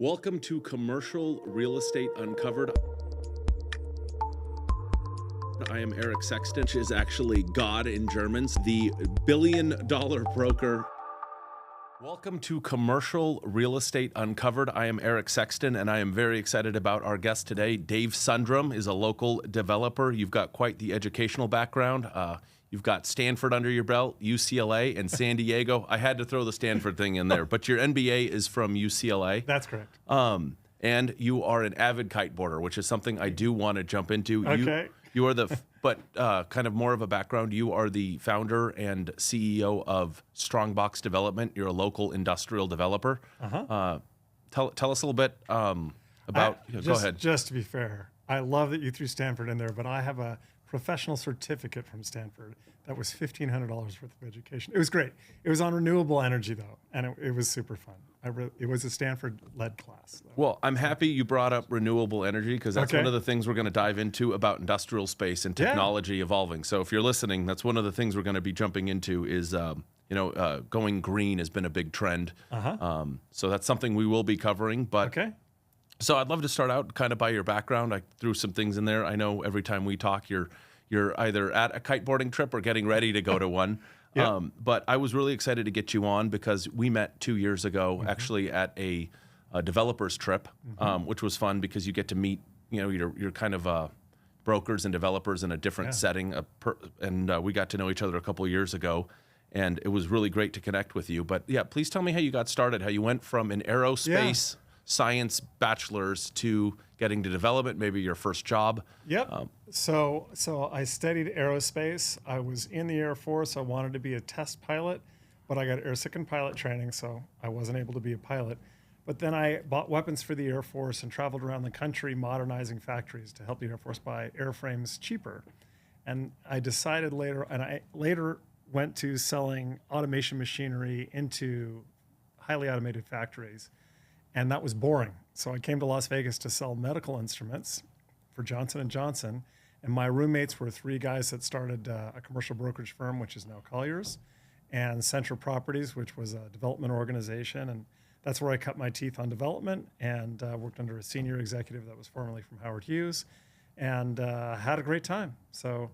Welcome to Commercial Real Estate Uncovered. I am Eric Sexton, which is actually God in Germans, the billion-dollar broker. Welcome to Commercial Real Estate Uncovered. I am Eric Sexton, and I am very excited about our guest today. Dave Sundaram is a local developer. You've got quite the educational background. You've got Stanford under your belt, UCLA, and San Diego. I had to throw the Stanford thing in there, but your MBA is from UCLA. That's correct. And you are an avid kiteboarder, which is something I do want to jump into. Okay. You are kind of more of a background. You are the founder and CEO of Strongbox Development. You're a local industrial developer. Tell us a little bit about. Go ahead. Just to be fair, I love that you threw Stanford in there, but I have a professional certificate from Stanford that was $1,500 worth of education. It was great. It was on renewable energy though, and it was super fun. It was a Stanford-led class. Though. Well, I'm happy you brought up renewable energy because that's one of the things we're going to dive into about industrial space and technology evolving. So if you're listening, that's one of the things we're going to be jumping into is, going green has been a big trend. So that's something we will be covering. But So I'd love to start out kind of by your background. I threw some things in there. I know every time we talk, you're either at a kiteboarding trip or getting ready to go to one. But I was really excited to get you on because we met 2 years ago, actually at a developers trip, which was fun because you get to meet, you're kind of brokers and developers in a different setting, and we got to know each other a couple of years ago, and it was really great to connect with you. But yeah, please tell me how you got started, how you went from an aerospace science bachelor's to getting to development, maybe your first job. So I studied aerospace. I was in the Air Force. I wanted to be a test pilot, but I got airsick and pilot training, so I wasn't able to be a pilot. But then I bought weapons for the Air Force and traveled around the country modernizing factories to help the Air Force buy airframes cheaper. And I decided I later went to selling automation machinery into highly automated factories. And that was boring. So I came to Las Vegas to sell medical instruments for Johnson & Johnson. And my roommates were three guys that started a commercial brokerage firm, which is now Colliers, and Central Properties, which was a development organization. And that's where I cut my teeth on development and worked under a senior executive that was formerly from Howard Hughes and had a great time. So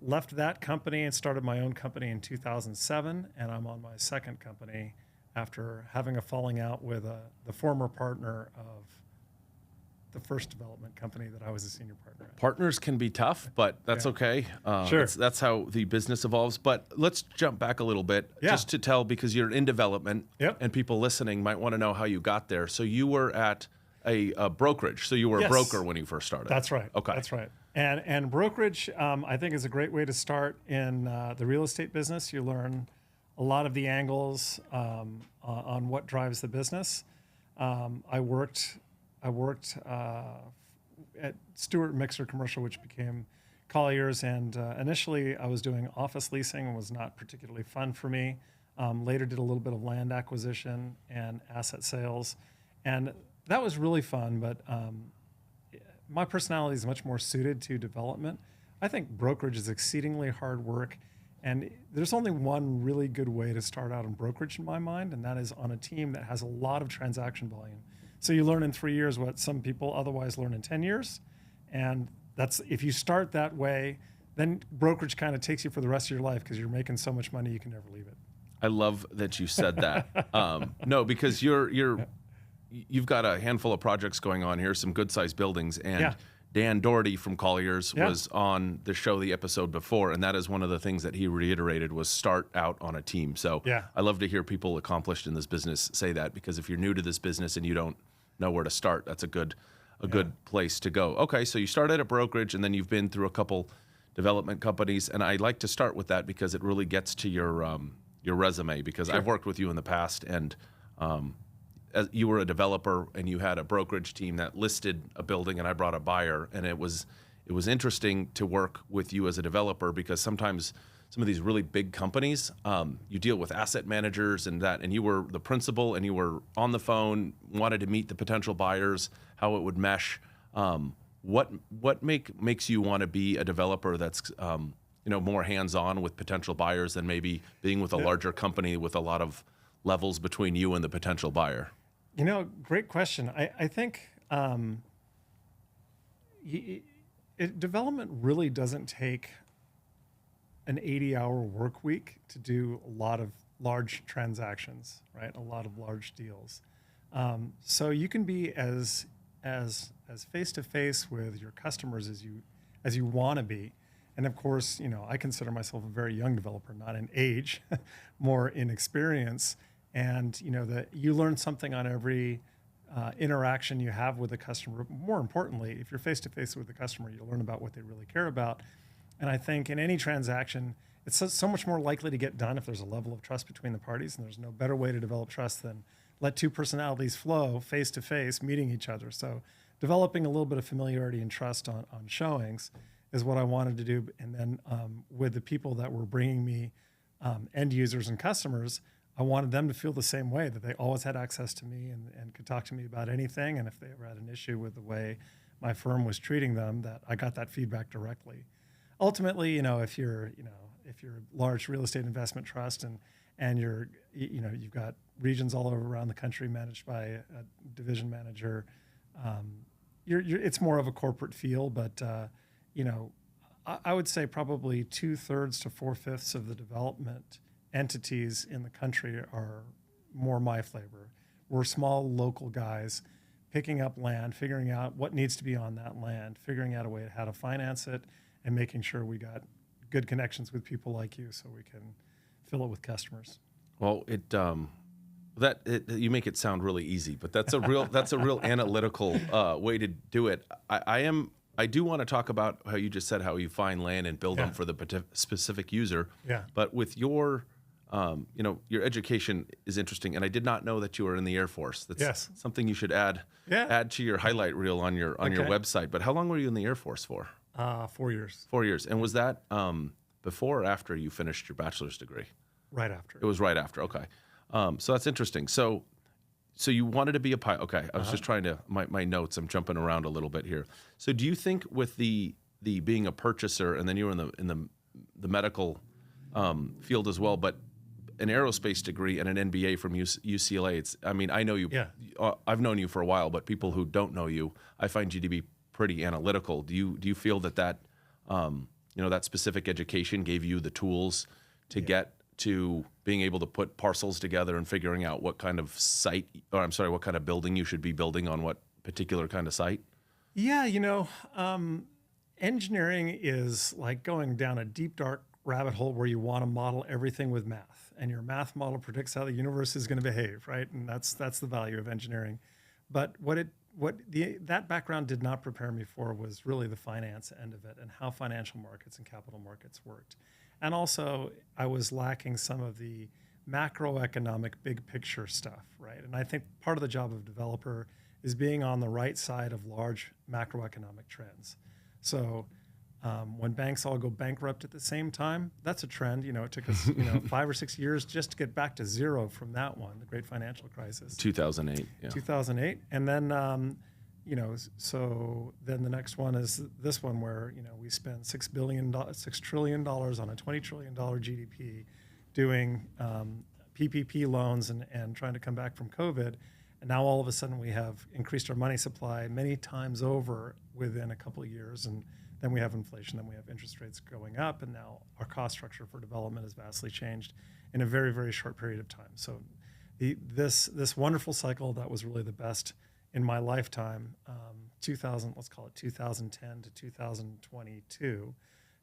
left that company and started my own company in 2007. And I'm on my second company after having a falling out with the former partner of the first development company that I was a senior partner at. Partners can be tough, but that's okay. Sure. That's how the business evolves. But let's jump back a little bit just to tell, because you're in development and people listening might want to know how you got there. So you were at a brokerage. So you were a broker when you first started. That's right. Okay. That's right. And brokerage, I think, is a great way to start in the real estate business. You learn a lot of the angles on what drives the business. I worked at Stewart Mixer Commercial, which became Colliers, and initially I was doing office leasing and was not particularly fun for me. Later did a little bit of land acquisition and asset sales, and that was really fun, but my personality is much more suited to development. I think brokerage is exceedingly hard work. And there's only one really good way to start out in brokerage in my mind, and that is on a team that has a lot of transaction volume. So you learn in 3 years what some people otherwise learn in 10 years. And that's, if you start that way, then brokerage kind of takes you for the rest of your life because you're making so much money you can never leave it. I love that you said that. No, because you've got a handful of projects going on here, some good-sized buildings, and Dan Doherty from Colliers was on the show the episode before, and that is one of the things that he reiterated was start out on a team. So I love to hear people accomplished in this business say that, because if you're new to this business and you don't know where to start, that's a good place to go. Okay, so you started at brokerage, and then you've been through a couple development companies, and I like to start with that because it really gets to your resume, because I've worked with you in the past, and as you were a developer and you had a brokerage team that listed a building, and I brought a buyer, and it was interesting to work with you as a developer, because sometimes some of these really big companies, you deal with asset managers and you were the principal and you were on the phone, wanted to meet the potential buyers, how it would mesh. What makes you want to be a developer that's more hands-on with potential buyers than maybe being with a larger company with a lot of levels between you and the potential buyer? Great question. I think development really doesn't take an 80-hour work week to do a lot of large transactions, right? A lot of large deals. So you can be as face-to-face with your customers as you want to be. And of course, I consider myself a very young developer, not in age, more in experience. And that you learn something on every interaction you have with a customer. More importantly, if you're face-to-face with the customer, you'll learn about what they really care about. And I think in any transaction, it's so much more likely to get done if there's a level of trust between the parties. And there's no better way to develop trust than let two personalities flow face-to-face, meeting each other. So developing a little bit of familiarity and trust on showings is what I wanted to do. And then with the people that were bringing me end users and customers, I wanted them to feel the same way, that they always had access to me and could talk to me about anything. And if they ever had an issue with the way my firm was treating them, that I got that feedback directly. Ultimately, if you're a large real estate investment trust and you've got regions all over around the country managed by a division manager, it's more of a corporate feel. But I would say probably 2/3 to 4/5 of the development entities in the country are more my flavor. We're small local guys picking up land, figuring out what needs to be on that land, figuring out a way how to finance it, and making sure we got good connections with people like you so we can fill it with customers. Well, you make it sound really easy, but that's a real analytical way to do it. I do want to talk about how you just said how you find land and build them for the specific user. Yeah. But with your education is interesting, and I did not know that you were in the Air Force. That's something you should add to your highlight reel on your website. But how long were you in the Air Force for? 4 years. 4 years. And was that before or after you finished your bachelor's degree? Right after. It was right after. Okay. So that's interesting. So you wanted to be a pilot. Okay. I was just trying to, my notes, I'm jumping around a little bit here. So do you think with the being a purchaser, and then you were in the medical field as well, but an aerospace degree and an MBA from UCLA, I know you, I've known you for a while, but people who don't know you, I find you to be pretty analytical. Do you feel that that specific education gave you the tools to get to being able to put parcels together and figuring out what kind of what kind of building you should be building on what particular kind of site? Yeah, engineering is like going down a deep, dark rabbit hole where you want to model everything with math, and your math model predicts how the universe is going to behave, right? And that's the value of engineering. But that background did not prepare me for was really the finance end of it and how financial markets and capital markets worked. And also, I was lacking some of the macroeconomic big picture stuff, right? And I think part of the job of a developer is being on the right side of large macroeconomic trends. So when banks all go bankrupt at the same time, that's a trend. It took us 5 or 6 years just to get back to zero from that one, the great financial crisis. 2008. Yeah. 2008. And then, so then the next one is this one where, we spend $6 trillion on a $20 trillion GDP doing PPP loans and trying to come back from COVID. And now all of a sudden we have increased our money supply many times over within a couple of years. And then we have inflation, then we have interest rates going up, and now our cost structure for development has vastly changed in a very, very short period of time. So this wonderful cycle that was really the best in my lifetime, 2010 to 2022,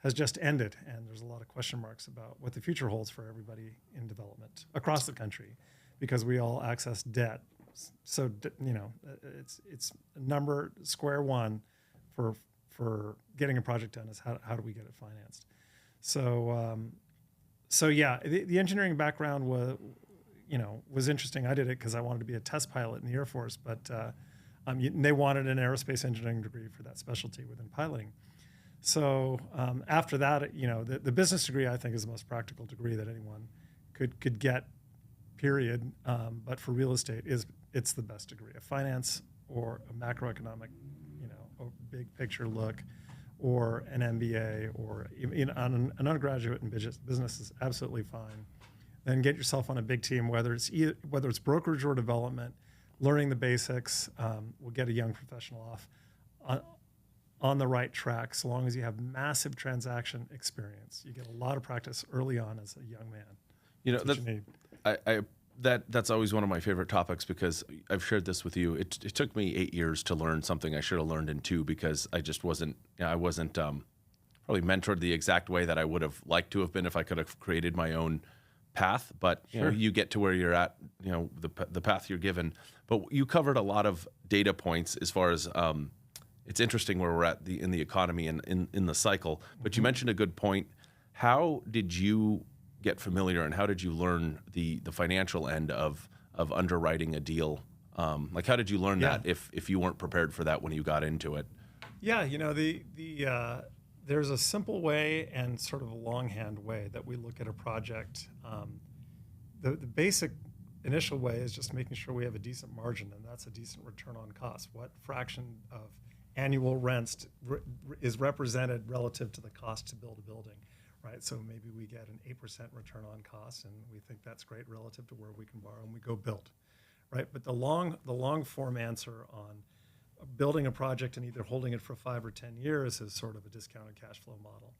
has just ended, and there's a lot of question marks about what the future holds for everybody in development across the country, because we all access debt. So it's a number, square one for getting a project done is how do we get it financed? So the engineering background was interesting. I did it because I wanted to be a test pilot in the Air Force, but they wanted an aerospace engineering degree for that specialty within piloting. So after that, the business degree I think is the most practical degree that anyone could get, period. But for real estate, it's the best degree. A finance or a macroeconomic, a big picture look, or an MBA, or an undergraduate in business is absolutely fine. Then get yourself on a big team, whether it's brokerage or development. learning the basics will get a young professional off on the right track, so long as you have massive transaction experience. You get a lot of practice early on as a young man. You know, that's always one of my favorite topics, because I've shared this with you. It took me 8 years to learn something I should have learned in 2, because I just wasn't, probably mentored the exact way that I would have liked to have been if I could have created my own path. But you know, you get to where you're at, you know, the path you're given. But you covered a lot of data points as far as, it's interesting where we're at in the economy and in the cycle. But you mentioned a good point. How did you get familiar, and how did you learn the financial end of underwriting a deal? Like, how did you learn that if you weren't prepared for that when you got into it? Yeah, you know, there's a simple way and sort of a longhand way that we look at a project. The basic initial way is just making sure we have a decent margin, and that's a decent return on cost. What fraction of annual rents is represented relative to the cost to build a building, right? So maybe we get an 8% return on cost, and we think that's great relative to where we can borrow, and we go build, right? But the long form answer on building a project and either holding it for 5 or 10 years is sort of a discounted cash flow model.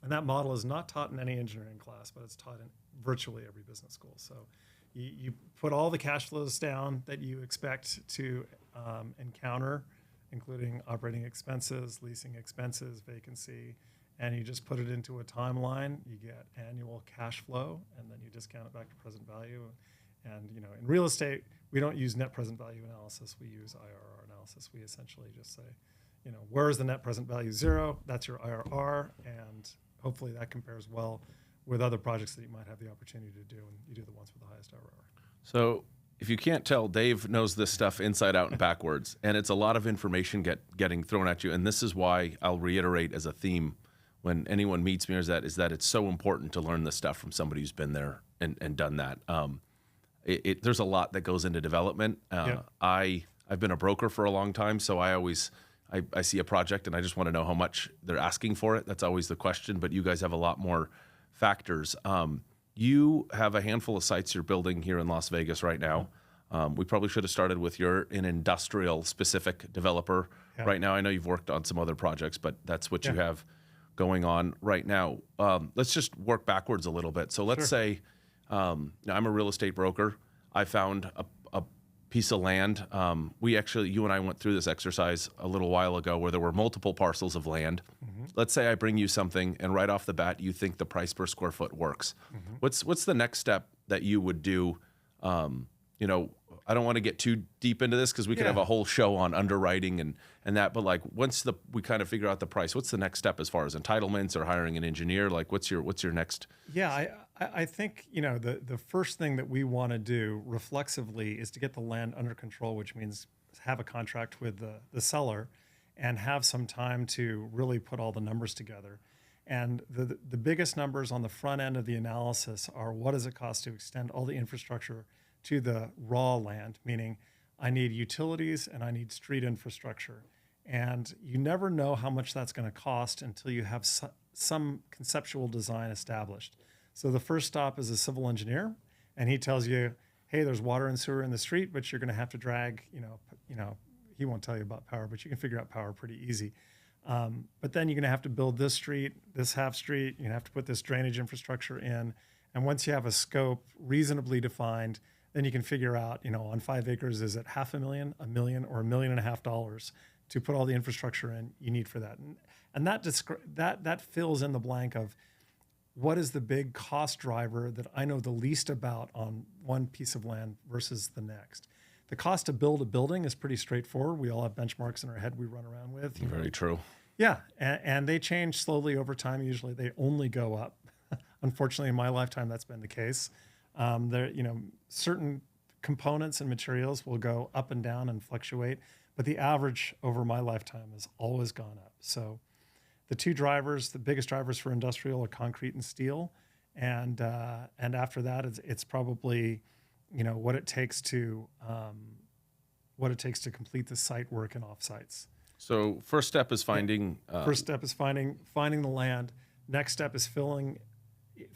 And that model is not taught in any engineering class, but it's taught in virtually every business school. So you put all the cash flows down that you expect to encounter, including operating expenses, leasing expenses, vacancy, and you just put it into a timeline. You get annual cash flow, and then you discount it back to present value. And you know, in real estate, we don't use net present value analysis. We use IRR analysis. We essentially just say, you know, where is the net present value? 0. That's your IRR, and hopefully that compares well with other projects that you might have the opportunity to do, and you do the ones with the highest IRR. So if you can't tell, Dave knows this stuff inside out and backwards, and it's a lot of information getting thrown at you. And this is why I'll reiterate as a theme when anyone meets me is that it's so important to learn this stuff from somebody who's been there and done that. There's a lot that goes into development. I've been a broker for a long time, so I see a project and I just want to know how much they're asking for it. That's always the question, but you guys have a lot more factors. You have a handful of sites you're building here in Las Vegas right now. We probably should have started with you're an industrial specific developer right now. I know you've worked on some other projects, but that's what you have going on right now. Let's just work backwards a little bit. So let's say I'm a real estate broker. I found a piece of land. You and I went through this exercise a little while ago where there were multiple parcels of land. Let's say I bring you something, and right off the bat, you think the price per square foot works. What's the next step that you would do? You know, I don't want to get too deep into this because we could have a whole show on underwriting and that. But like, once we kind of figure out the price, what's the next step as far as entitlements or hiring an engineer? Like, what's your next? Yeah, I think, you know, the first thing that we want to do reflexively is to get the land under control, which means have a contract with the seller and have some time to really put all the numbers together. And the biggest numbers on the front end of the analysis are what does it cost to extend all the infrastructure to the raw land, meaning I need utilities and I need street infrastructure. And you never know how much that's going to cost until you have some conceptual design established. So the first stop is a civil engineer, and he tells you, hey, there's water and sewer in the street, but you're going to have to drag, you know, he won't tell you about power, but you can figure out power pretty easy. But then you're going to have to build this street, this half street. You're going to have to put this drainage infrastructure in. And once you have a scope reasonably defined, then you can figure out, you know, on 5 acres, is it $500,000, $1 million, or $1.5 million to put all the infrastructure in you need for that. And that fills in the blank of what is the big cost driver that I know the least about on one piece of land versus the next. The cost to build a building is pretty straightforward. We all have benchmarks in our head we run around with. Very true. Yeah, and they change slowly over time. Usually they only go up. Unfortunately, in my lifetime, that's been the case. Certain components and materials will go up and down and fluctuate, but the average over my lifetime has always gone up. So the the biggest drivers for industrial are concrete and steel. And after that, it's probably, you know, what it takes to complete the site work and offsites. So first step is finding. First step is finding the land. Next step is filling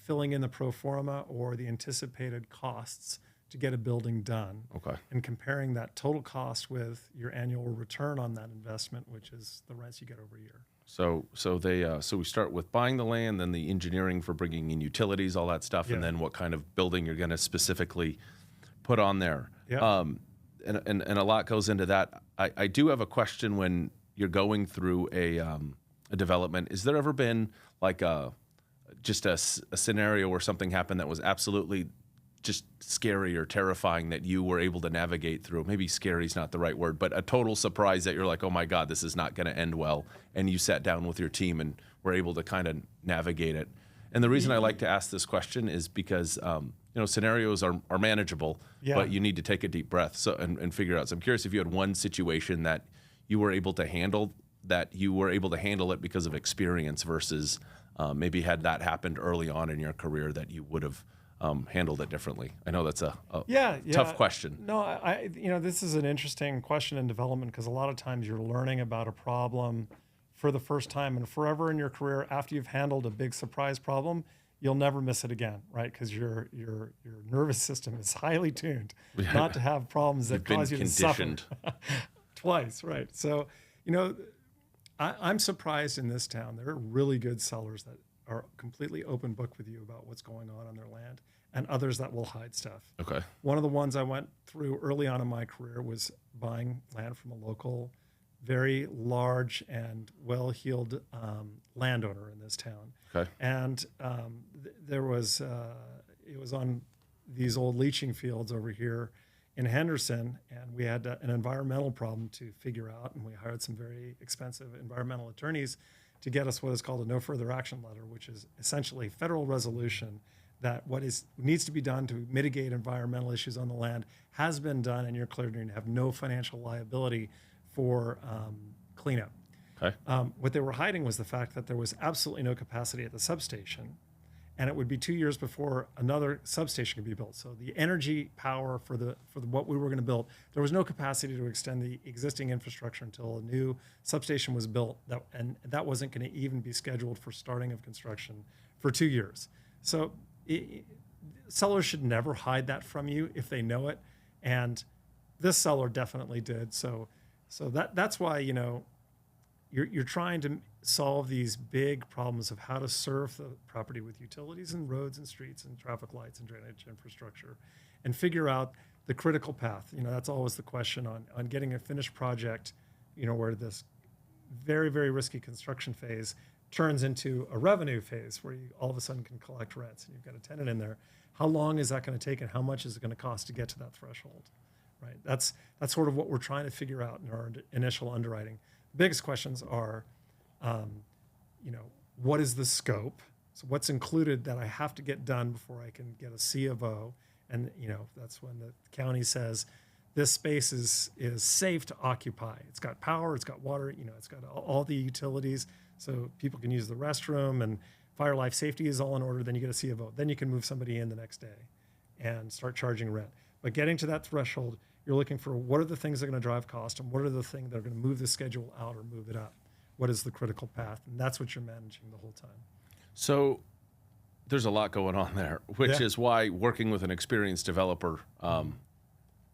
in the pro forma or the anticipated costs to get a building done. Okay. And comparing that total cost with your annual return on that investment, which is the rents you get over a year. So we start with buying the land, then the engineering for bringing in utilities, all that stuff, and then what kind of building you're going to specifically put on there. Yeah. And a lot goes into that. I do have a question when you're going through a development. Is there ever been like just a scenario where something happened that was absolutely just scary or terrifying that you were able to navigate through? Maybe scary is not the right word, but a total surprise that you're like, oh my God, this is not going to end well. And you sat down with your team and were able to kind of navigate it. And the reason I like to ask this question is because, scenarios are manageable, but you need to take a deep breath and figure out. So I'm curious if you had one situation that you were able to handle, it because of experience versus maybe had that happened early on in your career that you would have handled it differently. I know that's a tough question. No, this is an interesting question in development because a lot of times you're learning about a problem for the first time, and forever in your career, after you've handled a big surprise problem, you'll never miss it again, right? Because your nervous system is highly tuned not to have problems that cause you to suffer twice, right? So, I'm surprised in this town. There are really good sellers that are completely open book with you about what's going on their land, and others that will hide stuff. Okay. One of the ones I went through early on in my career was buying land from a local, very large and well-heeled landowner in this town. Okay. And it was on these old leaching fields over here in Henderson, and we had an environmental problem to figure out, and we hired some very expensive environmental attorneys to get us what is called a no further action letter, which is essentially federal resolution that needs to be done to mitigate environmental issues on the land has been done, and you're cleared and you have no financial liability for cleanup. Okay. What they were hiding was the fact that there was absolutely no capacity at the substation, and it would be 2 years before another substation could be built. So the energy power for what we were going to build, there was no capacity to extend the existing infrastructure until a new substation was built, and that wasn't going to even be scheduled for starting of construction for 2 years. So sellers should never hide that from you if they know it, and this seller definitely did. So that's why you're trying to solve these big problems of how to serve the property with utilities and roads and streets and traffic lights and drainage infrastructure, and figure out the critical path. That's always the question on getting a finished project, where this very, very risky construction phase turns into a revenue phase where you all of a sudden can collect rents and you've got a tenant in there. How long is that going to take, and how much is it going to cost to get to that threshold? Right. That's sort of what we're trying to figure out in our initial underwriting. The biggest questions are, what is the scope? So what's included that I have to get done before I can get a C of O? And that's when the county says this space is safe to occupy. It's got power, it's got water, it's got all the utilities, so people can use the restroom, and fire, life safety is all in order. Then you get a C of O. Then you can move somebody in the next day and start charging rent. But getting to that threshold, you're looking for what are the things that are going to drive cost, and what are the things that are going to move the schedule out or move it up. What is the critical path? And that's what you're managing the whole time. So there's a lot going on there, which is why working with an experienced developer,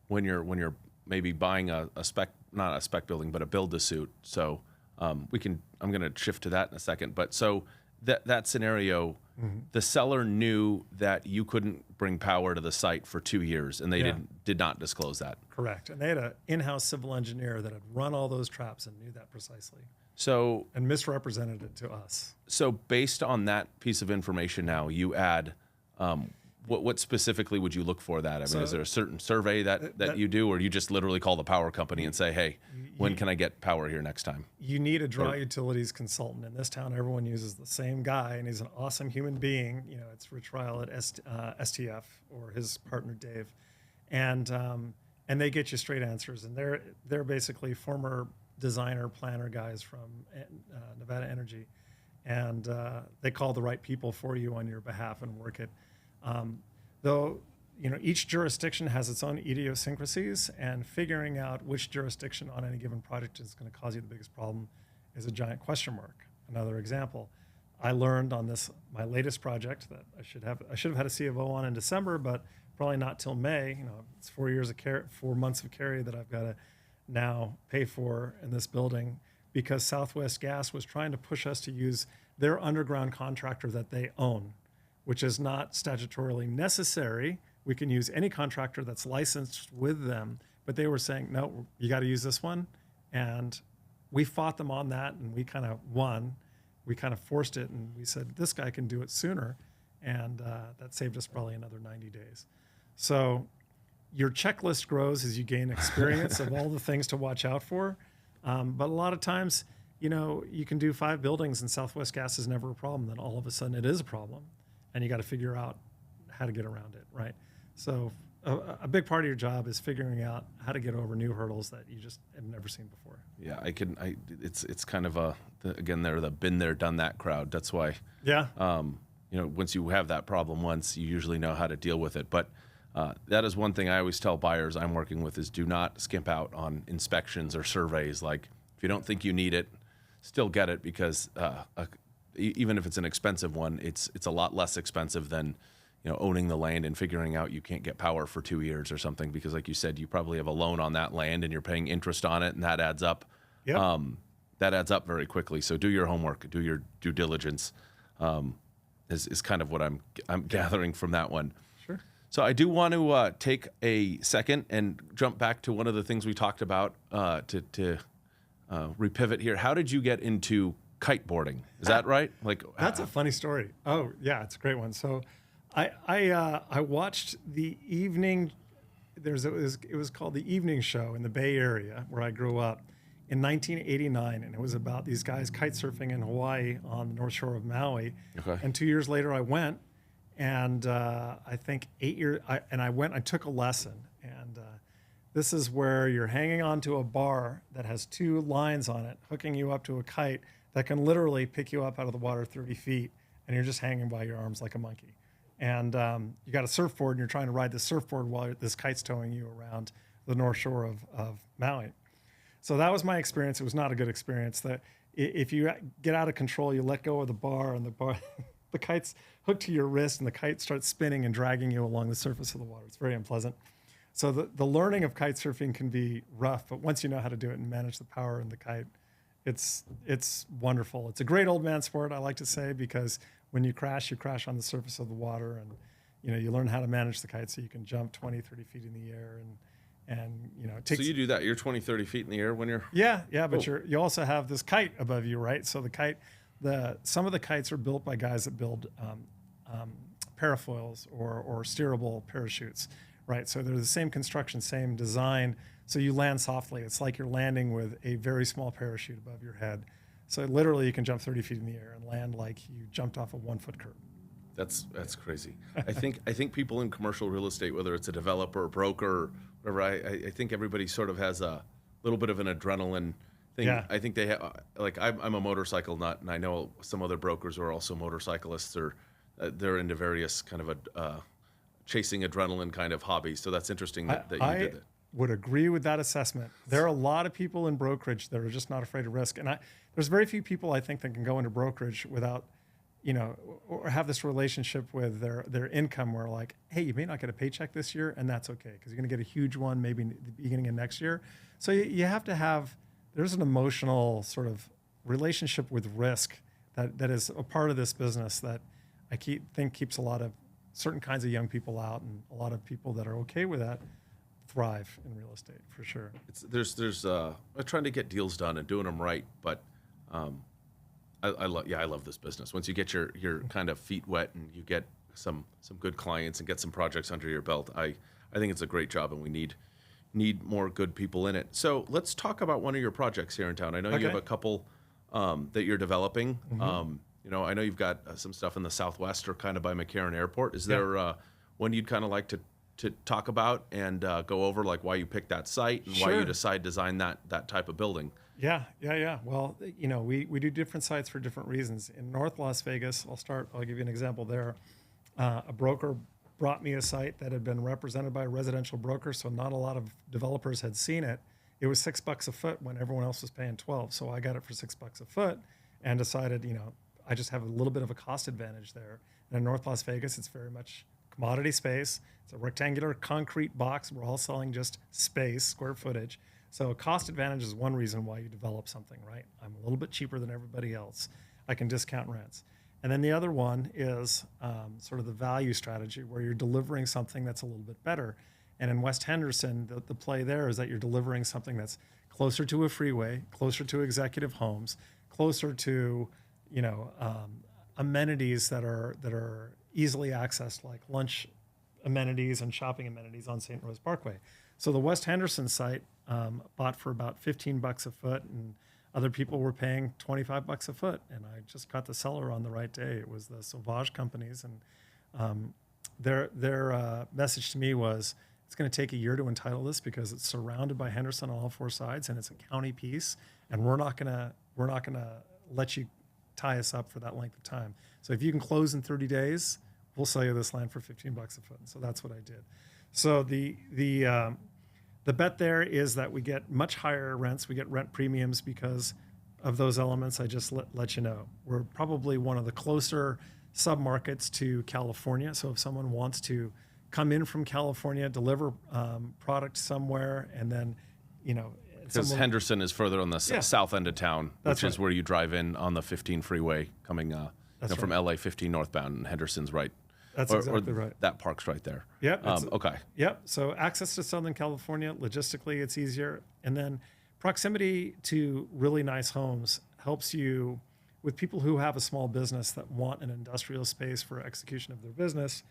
when you're maybe buying not a spec building, but a build-to-suit. So I'm going to shift to that in a second. But so that scenario, the seller knew that you couldn't bring power to the site for 2 years, and they did not disclose that. Correct. And they had an in-house civil engineer that had run all those traps and knew that precisely. So and misrepresented it to us. So based on that piece of information now, you add, what specifically would you look for that? I mean, is there a certain survey that you do, or you just literally call the power company and say, hey, when can I get power here next time? You need a dry utilities consultant. In this town, everyone uses the same guy, and he's an awesome human being. It's Rich Ryle at STF, or his partner, Dave. And they get you straight answers. And they're basically former designer, planner guys from Nevada Energy. And they call the right people for you on your behalf and work it. Though, each jurisdiction has its own idiosyncrasies, and figuring out which jurisdiction on any given project is going to cause you the biggest problem is a giant question mark. Another example, I learned on my latest project that I should have had a C of O on in December, but probably not till May. It's 4 months of carry that I've got to now pay for in this building, because Southwest Gas was trying to push us to use their underground contractor that they own, which is not statutorily necessary. We can use any contractor that's licensed with them, but they were saying, no, you got to use this one. And we fought them on that, and we kind of won. We kind of forced it, and we said, this guy can do it sooner. And that saved us probably another 90 days. So your checklist grows as you gain experience of all the things to watch out for. But a lot of times, you can do 5 buildings and Southwest Gas is never a problem. Then all of a sudden it is a problem, and you got to figure out how to get around it, right? So a big part of your job is figuring out how to get over new hurdles that you just have never seen before. Yeah, it's kind of again, they're the been there, done that crowd. That's why. Yeah. Once you have that problem once, you usually know how to deal with it. But that is one thing I always tell buyers I'm working with is do not skimp out on inspections or surveys. Like, if you don't think you need it, still get it, because even if it's an expensive one, it's a lot less expensive than owning the land and figuring out you can't get power for 2 years or something, because like you said, you probably have a loan on that land and you're paying interest on it, and that adds up. Yep. That adds up very quickly. So do your homework, do your due diligence. Is kind of what I'm gathering from that one. Sure. So I do want to take a second and jump back to one of the things we talked about to repivot here. How did you get into kiteboarding? Is that right? That's a funny story. Oh yeah, it's a great one. So I watched the evening. It was called The Evening Show in the Bay Area where I grew up in 1989, and it was about these guys kite surfing in Hawaii on the North Shore of Maui. Okay. And 2 years later, I went, and I think 8 years. I took a lesson, and this is where you're hanging onto a bar that has 2 lines on it, hooking you up to a kite that can literally pick you up out of the water 30 feet, and you're just hanging by your arms like a monkey. And you got a surfboard, and you're trying to ride the surfboard while this kite's towing you around the North Shore of Maui. So that was my experience. It was not a good experience. That if you get out of control, you let go of the bar, and the kite's hooked to your wrist, and the kite starts spinning and dragging you along the surface of the water. It's very unpleasant. So the learning of kite surfing can be rough, but once you know how to do it and manage the power in the kite, it's wonderful. It's a great old man sport, I like to say, because when you crash on the surface of the water, and you learn how to manage the kite so you can jump 20, 30 feet in the air, and it takes. So you do that. You're 20, 30 feet in the air when you're. Yeah, but you also have this kite above you, right? So the kite, some of the kites are built by guys that build parafoils or steerable parachutes, right? So they're the same construction, same design. So you land softly. It's like you're landing with a very small parachute above your head. So literally, you can jump 30 feet in the air and land like you jumped off a 1-foot curb. That's crazy. I think people in commercial real estate, whether it's a developer, or broker, or whatever, I think everybody sort of has a little bit of an adrenaline thing. Yeah. I think they have, I'm a motorcycle nut, and I know some other brokers who are also motorcyclists, or they're into various kind of chasing adrenaline kind of hobbies. So that's interesting that you did it. Would agree with that assessment. There are a lot of people in brokerage that are just not afraid of risk. And there's very few people, I think, that can go into brokerage without, or have this relationship with their income where like, hey, you may not get a paycheck this year, and that's okay, because you're going to get a huge one maybe in the beginning of next year. So you have to have, there's an emotional sort of relationship with risk that is a part of this business that I think keeps a lot of certain kinds of young people out, and a lot of people that are okay with that thrive in real estate for sure. There's trying to get deals done and doing them right, but I love this business. Once you get your kind of feet wet and you get some good clients and get some projects under your belt, I think it's a great job, and we need more good people in it. So let's talk about one of your projects here in town. I know you have a couple that you're developing. Mm-hmm. I know you've got some stuff in the Southwest or kind of by McCarran Airport. Is there one you'd kind of like to talk about and go over, like why you picked that site and why you design that type of building? Yeah. Well, we do different sites for different reasons. In North Las Vegas, I'll give you an example there. A broker brought me a site that had been represented by a residential broker, so not a lot of developers had seen it. It was $6 a foot when everyone else was paying $12. So I got it for $6 a foot and decided, I just have a little bit of a cost advantage there. And in North Las Vegas, it's very much commodity space. It's a rectangular concrete box. We're all selling just space, square footage. So cost advantage is one reason why you develop something, right? I'm a little bit cheaper than everybody else. I can discount rents. And then the other one is sort of the value strategy, where you're delivering something that's a little bit better. And in West Henderson, the play there is that you're delivering something that's closer to a freeway, closer to executive homes, closer to, amenities that are easily accessed, like lunch amenities and shopping amenities on St. Rose Parkway. So the West Henderson site bought for about $15 a foot, and other people were paying $25 a foot. And I just got the seller on the right day. It was the Sauvage companies, and their message to me was, it's going to take a year to entitle this because it's surrounded by Henderson on all four sides, and it's a county piece, and we're not gonna let you tie us up for that length of time. So if you can close in 30 days, we'll sell you this land for $15 a foot. And so that's what I did. So the bet there is that we get much higher rents. We get rent premiums because of those elements I just let you know. We're probably one of the closer submarkets to California. So if someone wants to come in from California, deliver product somewhere, and then, because Henderson is further on the south end of town, which is where you drive in on the 15 freeway coming from LA 15 northbound, and Henderson's right. That's exactly right. That park's right there. Yep. Okay. Yep. So access to Southern California, logistically, it's easier. And then proximity to really nice homes helps you with people who have a small business that want an industrial space for execution of their business,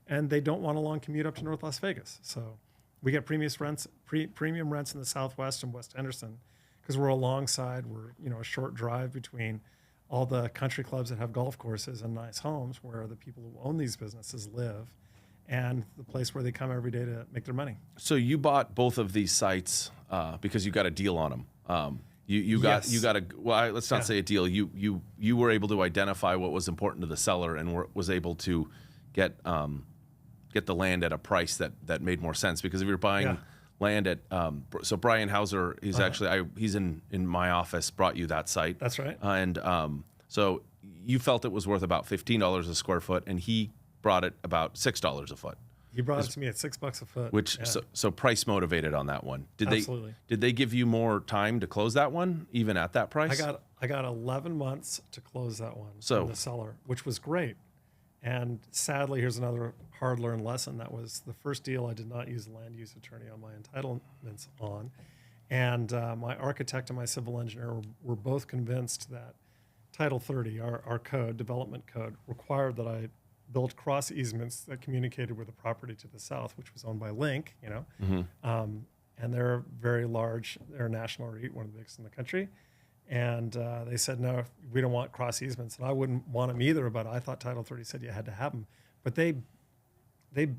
and they don't want a long commute up to North Las Vegas. So we get premium rents in the Southwest and West Henderson because we're alongside. We're a short drive between all the country clubs that have golf courses and nice homes where the people who own these businesses live, and the place where they come every day to make their money. So you bought both of these sites because you got a deal on them. Let's not say a deal. You were able to identify what was important to the seller and was able to get the land at a price that made more sense. Because if you're buying land at so Brian Hauser, he's actually he's in my office, brought you that site. That's right. And so you felt it was worth about $15 a square foot, and he brought it about $6 a foot. He brought it to me at $6 a foot. Which so price motivated on that one. Absolutely. Did they give you more time to close that one, even at that price? I got 11 months to close that one from the seller, which was great. And sadly, here's another hard-learned lesson. That was the first deal I did not use a land use attorney on my entitlements on. And my architect and my civil engineer were both convinced that Title 30, our code, development code, required that I build cross easements that communicated with the property to the south, which was owned by Link, and they're very large. They're a national REIT, one of the biggest in the country. And they said, no, we don't want cross easements. And I wouldn't want them either, but I thought Title 30 said you had to have them. But they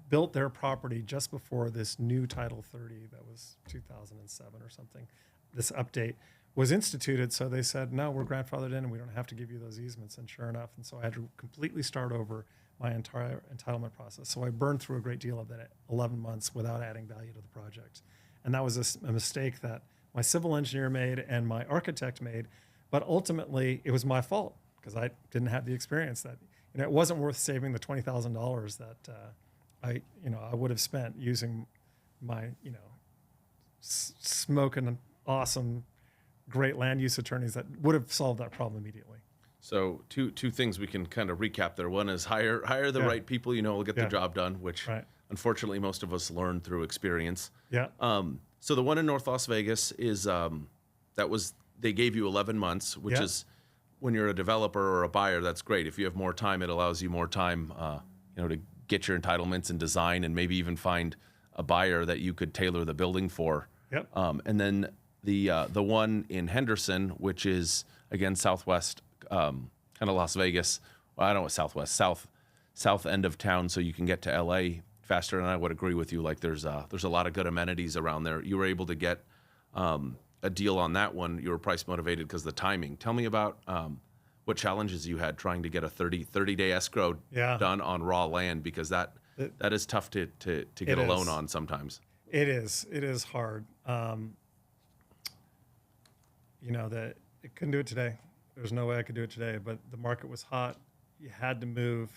built their property just before this new Title 30, that was 2007 or something, this update was instituted. So they said, no, we're grandfathered in and we don't have to give you those easements. And sure enough, and so I had to completely start over my entire entitlement process. So I burned through a great deal of that 11 months without adding value to the project. And that was a mistake that my civil engineer made and my architect made, but ultimately it was my fault because I didn't have the experience. That it wasn't worth saving the $20,000 that I would have spent using my smoking awesome, great land use attorneys that would have solved that problem immediately. So two things we can kind of recap there. One is hire the right people will get the job done, which unfortunately most of us learn through experience. Yeah. So the one in North Las Vegas is they gave you 11 months, which is when you're a developer or a buyer, that's great. If you have more time, it allows you more time, to get your entitlements and design, and maybe even find a buyer that you could tailor the building for. Yep. And then the one in Henderson, which is again southwest, kind of Las Vegas. Well, I don't know, southwest, south end of town, so you can get to LA faster. And I would agree with you. Like there's a lot of good amenities around there. You were able to get a deal on that one. You were price motivated because of the timing. Tell me about what challenges you had trying to get a 30-day escrow done on raw land, because that is tough to get a loan on sometimes. It is hard. That it couldn't do it today. There's no way I could do it today, but the market was hot. You had to move.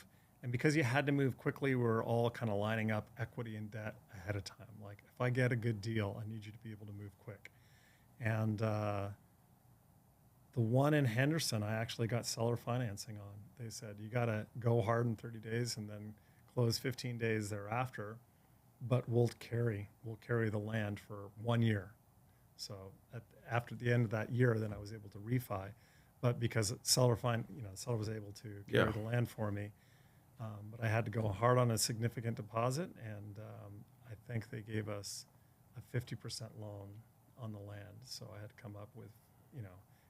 And because you had to move quickly, we're all kind of lining up equity and debt ahead of time. Like, if I get a good deal, I need you to be able to move quick. And the one in Henderson, I actually got seller financing on. They said, you got to go hard in 30 days and then close 15 days thereafter, but we'll carry the land for 1 year. So after the end of that year, then I was able to refi. But because seller was able to carry the land for me, but I had to go hard on a significant deposit, and I think they gave us a 50% loan on the land. So I had to come up with,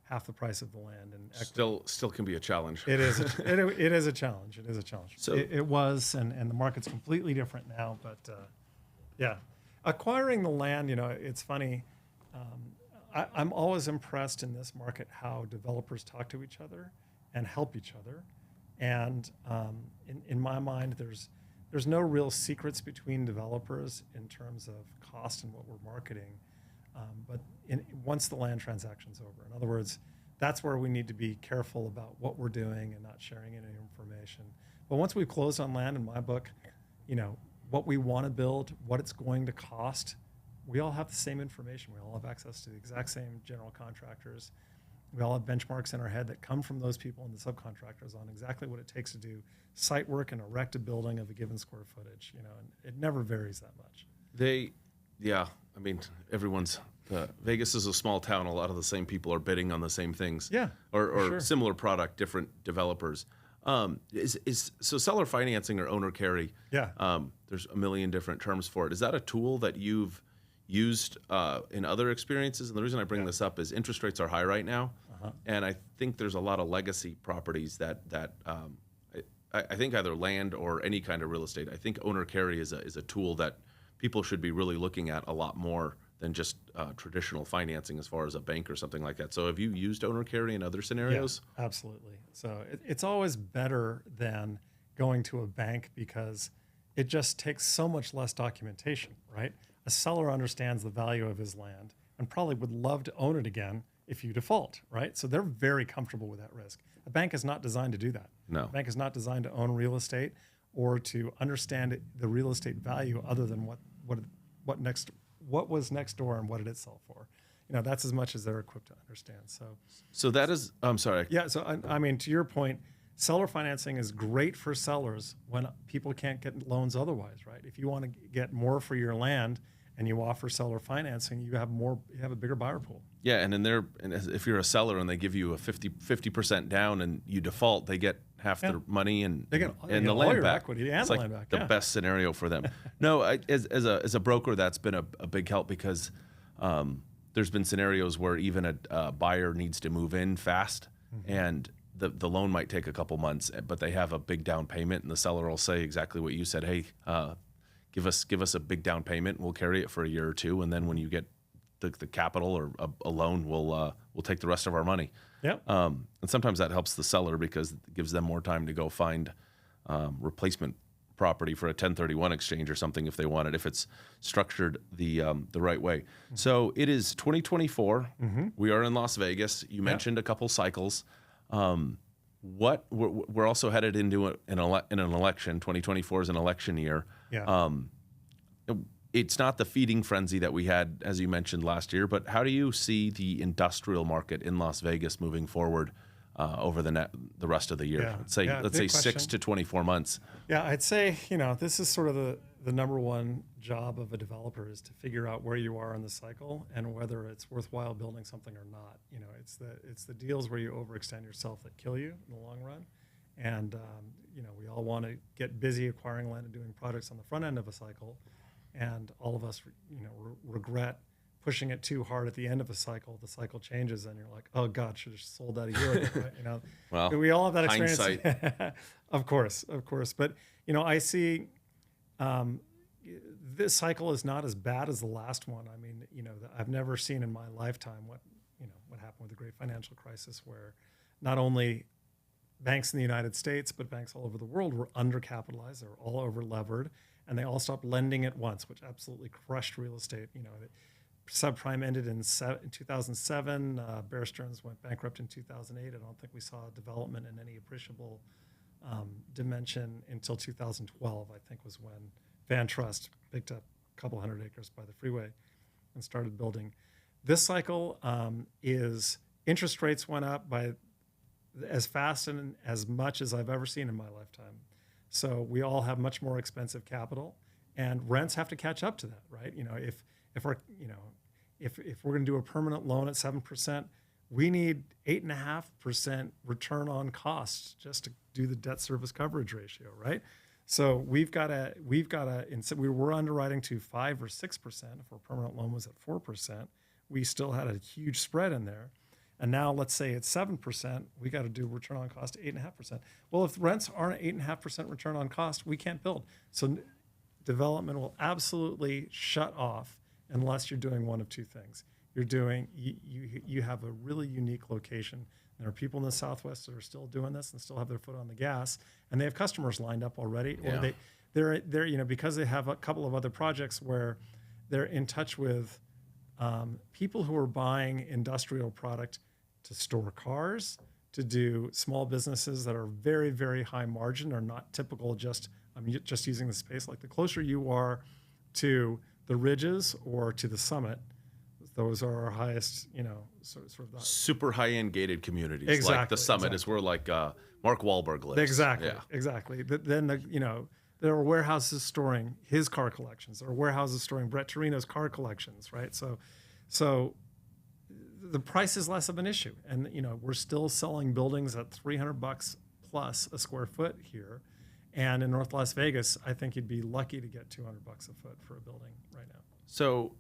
half the price of the land and equity. Still can be a challenge. It is. It is a challenge. It is a challenge. So it was, and the market's completely different now. But acquiring the land, it's funny. I'm always impressed in this market how developers talk to each other and help each other. And in my mind, there's no real secrets between developers in terms of cost and what we're marketing. But once the land transaction's over, in other words, that's where we need to be careful about what we're doing and not sharing any information. But once we've closed on land, in my book, what we want to build, what it's going to cost, we all have the same information. We all have access to the exact same general contractors. We all have benchmarks in our head that come from those people and the subcontractors on exactly what it takes to do site work and erect a building of a given square footage, and it never varies that much. Vegas is a small town. A lot of the same people are bidding on the same things. Yeah, or sure. Similar product, different developers. So seller financing or owner carry? Yeah. There's a million different terms for it. Is that a tool that you've used in other experiences? And the reason I bring this up is interest rates are high right now, and I think there's a lot of legacy properties that I think either land or any kind of real estate. I think owner carry is a tool that people should be really looking at a lot more than just traditional financing as far as a bank or something like that. So have you used owner carry in other scenarios? Yeah, absolutely. So it's always better than going to a bank because it just takes so much less documentation, right? A seller understands the value of his land and probably would love to own it again if you default, right? So they're very comfortable with that risk. A bank is not designed to do that. No. A bank is not designed to own real estate or to understand the real estate value other than what was next door and what did it sell for. That's as much as they're equipped to understand. So that is, I'm sorry. Yeah, so I mean, to your point, seller financing is great for sellers when people can't get loans otherwise, right? If you want to get more for your land and you offer seller financing, you have a bigger buyer pool. Yeah, and if you're a seller and they give you a 50% down and you default, they get half their money and the land back. Equity and it's the like land back. the best scenario for them. No, as a broker, that's been a big help because there's been scenarios where even a buyer needs to move in fast, and the loan might take a couple months, but they have a big down payment, and the seller will say exactly what you said. Hey, give us a big down payment, and we'll carry it for a year or two, and then when you get the capital or a loan, we'll take the rest of our money. Yep. And sometimes that helps the seller because it gives them more time to go find replacement property for a 1031 exchange or something if they want it, if it's structured the right way. So it is 2024. We are in Las Vegas. You mentioned a couple cycles. We're also headed into an election. 2024 is an election year. Yeah. It's not the feeding frenzy that we had, as you mentioned, last year, but how do you see the industrial market in Las Vegas moving forward over the rest of the year? Yeah. Let's say 6 to 24 months. Yeah, I'd say, this is sort of the number one job of a developer is to figure out where you are in the cycle and whether it's worthwhile building something or not. It's the deals where you overextend yourself that kill you in the long run. And, we all want to get busy acquiring land and doing projects on the front end of a cycle. And all of us, regret pushing it too hard at the end of a cycle. The cycle changes, and you're like, "Oh God, should have sold that a year ago." Right? Well, we all have that experience. hindsight. Of course. But I see this cycle is not as bad as the last one. I mean, I've never seen in my lifetime what happened with the Great Financial Crisis, where not only banks in the United States but banks all over the world were undercapitalized. They were all over levered. And they all stopped lending at once, which absolutely crushed real estate. Subprime ended in 2007. Bear Stearns went bankrupt in 2008. I don't think we saw development in any appreciable dimension until 2012, I think, was when Van Trust picked up a couple hundred acres by the freeway and started building. This cycle is interest rates went up by as fast and as much as I've ever seen in my lifetime. So we all have much more expensive capital, and rents have to catch up to that, right? If we're going to do a permanent loan at 7%, we need 8.5% return on cost just to do the debt service coverage ratio, right? So we were underwriting to 5 or 6%. If our permanent loan was at 4%, we still had a huge spread in there. And now let's say it's 7%, we got to do return on cost 8.5%. Well, if rents aren't 8.5% return on cost, we can't build. So development will absolutely shut off unless you're doing one of two things. You have a really unique location. There are people in the Southwest that are still doing this and still have their foot on the gas, and they have customers lined up already, or they're because they have a couple of other projects where they're in touch with people who are buying industrial product to store cars, to do small businesses that are very, very high margin, are not typical just using the space. Like the closer you are to the ridges or to the summit, those are our highest, sort of that. Super high-end gated communities. Exactly. Like the summit is where Mark Wahlberg lives. Exactly. Then there are warehouses storing his car collections. There are warehouses storing Brett Torino's car collections, right? So the price is less of an issue, and we're still selling buildings at $300 plus a square foot here, and in North Las Vegas, I think you'd be lucky to get $200 a foot for a building right now. So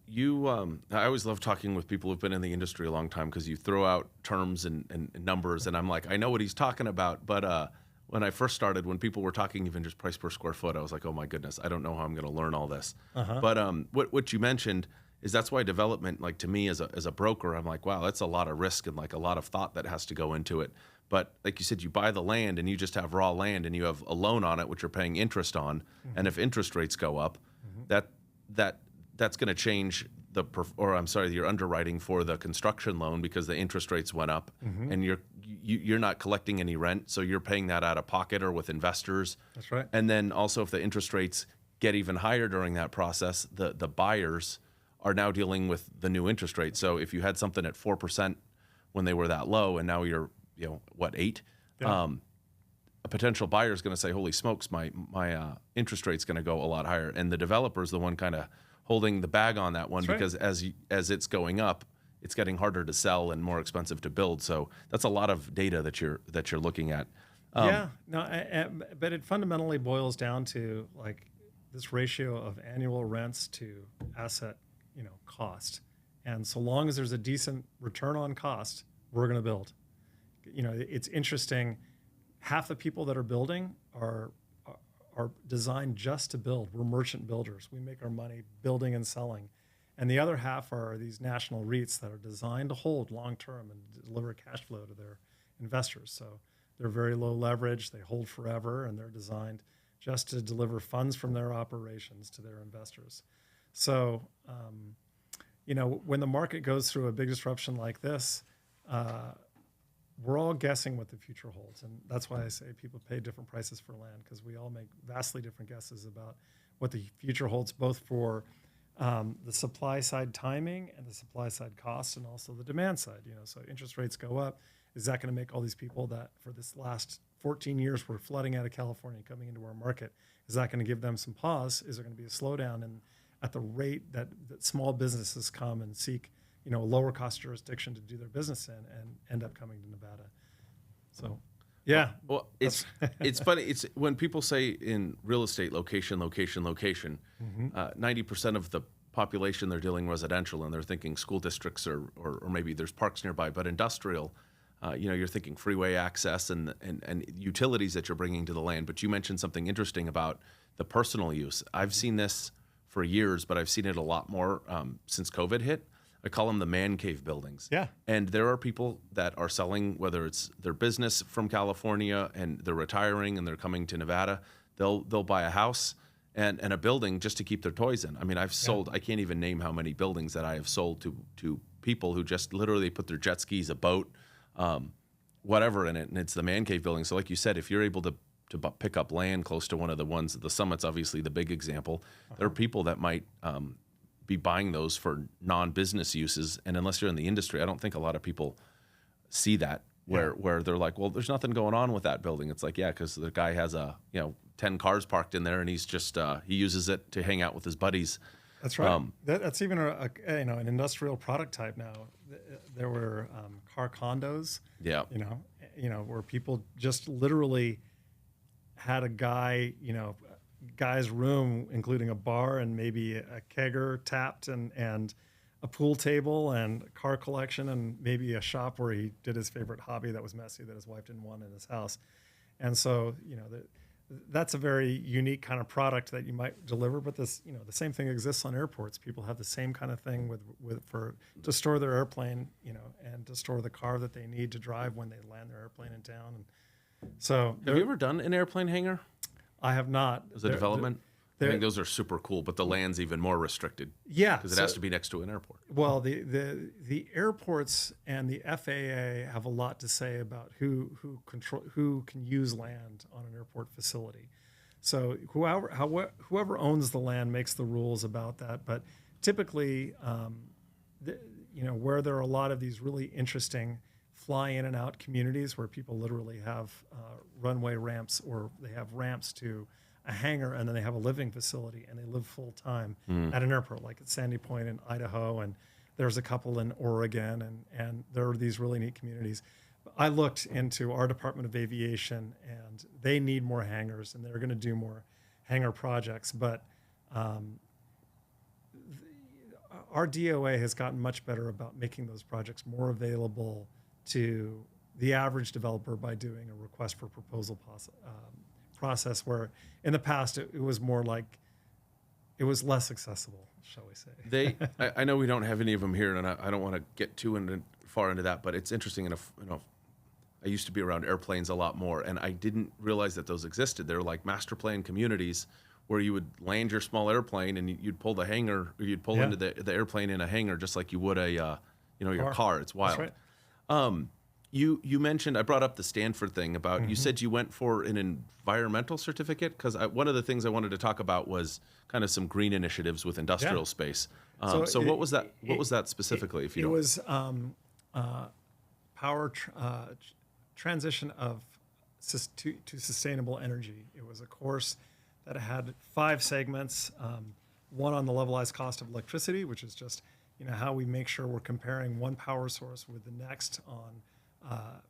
I always love talking with people who've been in the industry a long time because you throw out terms and numbers, and I'm like, I know what he's talking about. But when I first started, when people were talking even just price per square foot, I was like, oh my goodness, I don't know how I'm going to learn all this. But what you mentioned is that's why development, like to me as a broker, I'm like, wow, that's a lot of risk and like a lot of thought that has to go into it. But like you said, you buy the land and you just have raw land and you have a loan on it, which you're paying interest on. And if interest rates go up, that's going to change your underwriting for the construction loan because the interest rates went up, and you're not collecting any rent, so you're paying that out of pocket or with investors. That's right. And then also if the interest rates get even higher during that process, the buyers are now dealing with the new interest rate. So if you had something at 4% when they were that low, and now you're 8, Yeah. a potential buyer is going to say, holy smokes, my interest rate's going to go a lot higher, and the developer's the one kind of holding the bag on that one. That's right. Because as it's going up, it's getting harder to sell and more expensive to build. So that's a lot of data that you're looking at. But it fundamentally boils down to like this ratio of annual rents to asset, cost. And so long as there's a decent return on cost, we're going to build. It's interesting. Half the people that are building are designed just to build. We're merchant builders. We make our money building and selling. And the other half are these national REITs that are designed to hold long-term and deliver cash flow to their investors. So they're very low leverage. They hold forever, and they're designed just to deliver funds from their operations to their investors. So, when the market goes through a big disruption like this, we're all guessing what the future holds. And that's why I say people pay different prices for land, because we all make vastly different guesses about what the future holds, both for the supply side timing and the supply side costs, and also the demand side. So interest rates go up. Is that going to make all these people that for this last 14 years were flooding out of California coming into our market, is that going to give them some pause? Is there going to be a slowdown at the rate that small businesses come and seek a lower cost jurisdiction to do their business in and end up coming to Nevada? So, yeah. Well, it's funny. It's when people say in real estate, location, 90% of the population, they're dealing residential and they're thinking school districts or maybe there's parks nearby, but industrial, you're thinking freeway access and utilities that you're bringing to the land. But you mentioned something interesting about the personal use. I've seen this for years, but I've seen it a lot more since COVID hit. I call them the man cave buildings. Yeah. And there are people that are selling, whether it's their business from California and they're retiring and they're coming to Nevada, they'll buy a house and a building just to keep their toys in. I mean, I've sold, I can't even name how many buildings that I have sold to people who just literally put their jet skis, a boat, whatever in it, and it's the man cave building. So like you said, if you're able to pick up land close to one of the ones. The Summit's obviously the big example. There are people that might be buying those for non-business uses, and unless you're in the industry, I don't think a lot of people see that. Where they're like, well, there's nothing going on with that building. It's like, yeah, because the guy has 10 cars parked in there, and he's just he uses it to hang out with his buddies. That's right. That's even an industrial product type now. There were car condos. Yeah. Where people just literally had a guy's room, including a bar and maybe a kegger tapped and a pool table and a car collection and maybe a shop where he did his favorite hobby that was messy that his wife didn't want in his house. And so, that's a very unique kind of product that you might deliver. But the same thing exists on airports. People have the same kind of thing to store their airplane, and to store the car that they need to drive when they land their airplane in town. And so, have you ever done an airplane hangar? I have not. As a development? I think those are super cool, but the land's even more restricted. Yeah, because it has to be next to an airport. Well, the airports and the FAA have a lot to say about who can use land on an airport facility. So whoever owns the land makes the rules about that. But typically, where there are a lot of these really interesting fly in and out communities where people literally have runway ramps, or they have ramps to a hangar, and then they have a living facility, and they live full time at an airport, like at Sandy Point in Idaho, and there's a couple in Oregon, and there are these really neat communities. I looked into our Department of Aviation, and they need more hangars, and they're going to do more hangar projects, but our DOA has gotten much better about making those projects more available to the average developer by doing a request for proposal process, where in the past it was more like it was less accessible, shall we say. I know we don't have any of them here, and I don't want to get too far into that, but it's interesting enough. I used to be around airplanes a lot more, and I didn't realize that those existed. They're like master plan communities where you would land your small airplane, and you'd pull the hangar, or you'd pull into the airplane in a hangar just like you would your car. It's wild. That's right. You mentioned, I brought up the Stanford thing about, you said you went for an environmental certificate, because one of the things I wanted to talk about was kind of some green initiatives with industrial space. So what was that? What was that specifically? It was power transition to sustainable energy. It was a course that had 5 segments. One on the levelized cost of electricity, which is just how we make sure we're comparing one power source with the next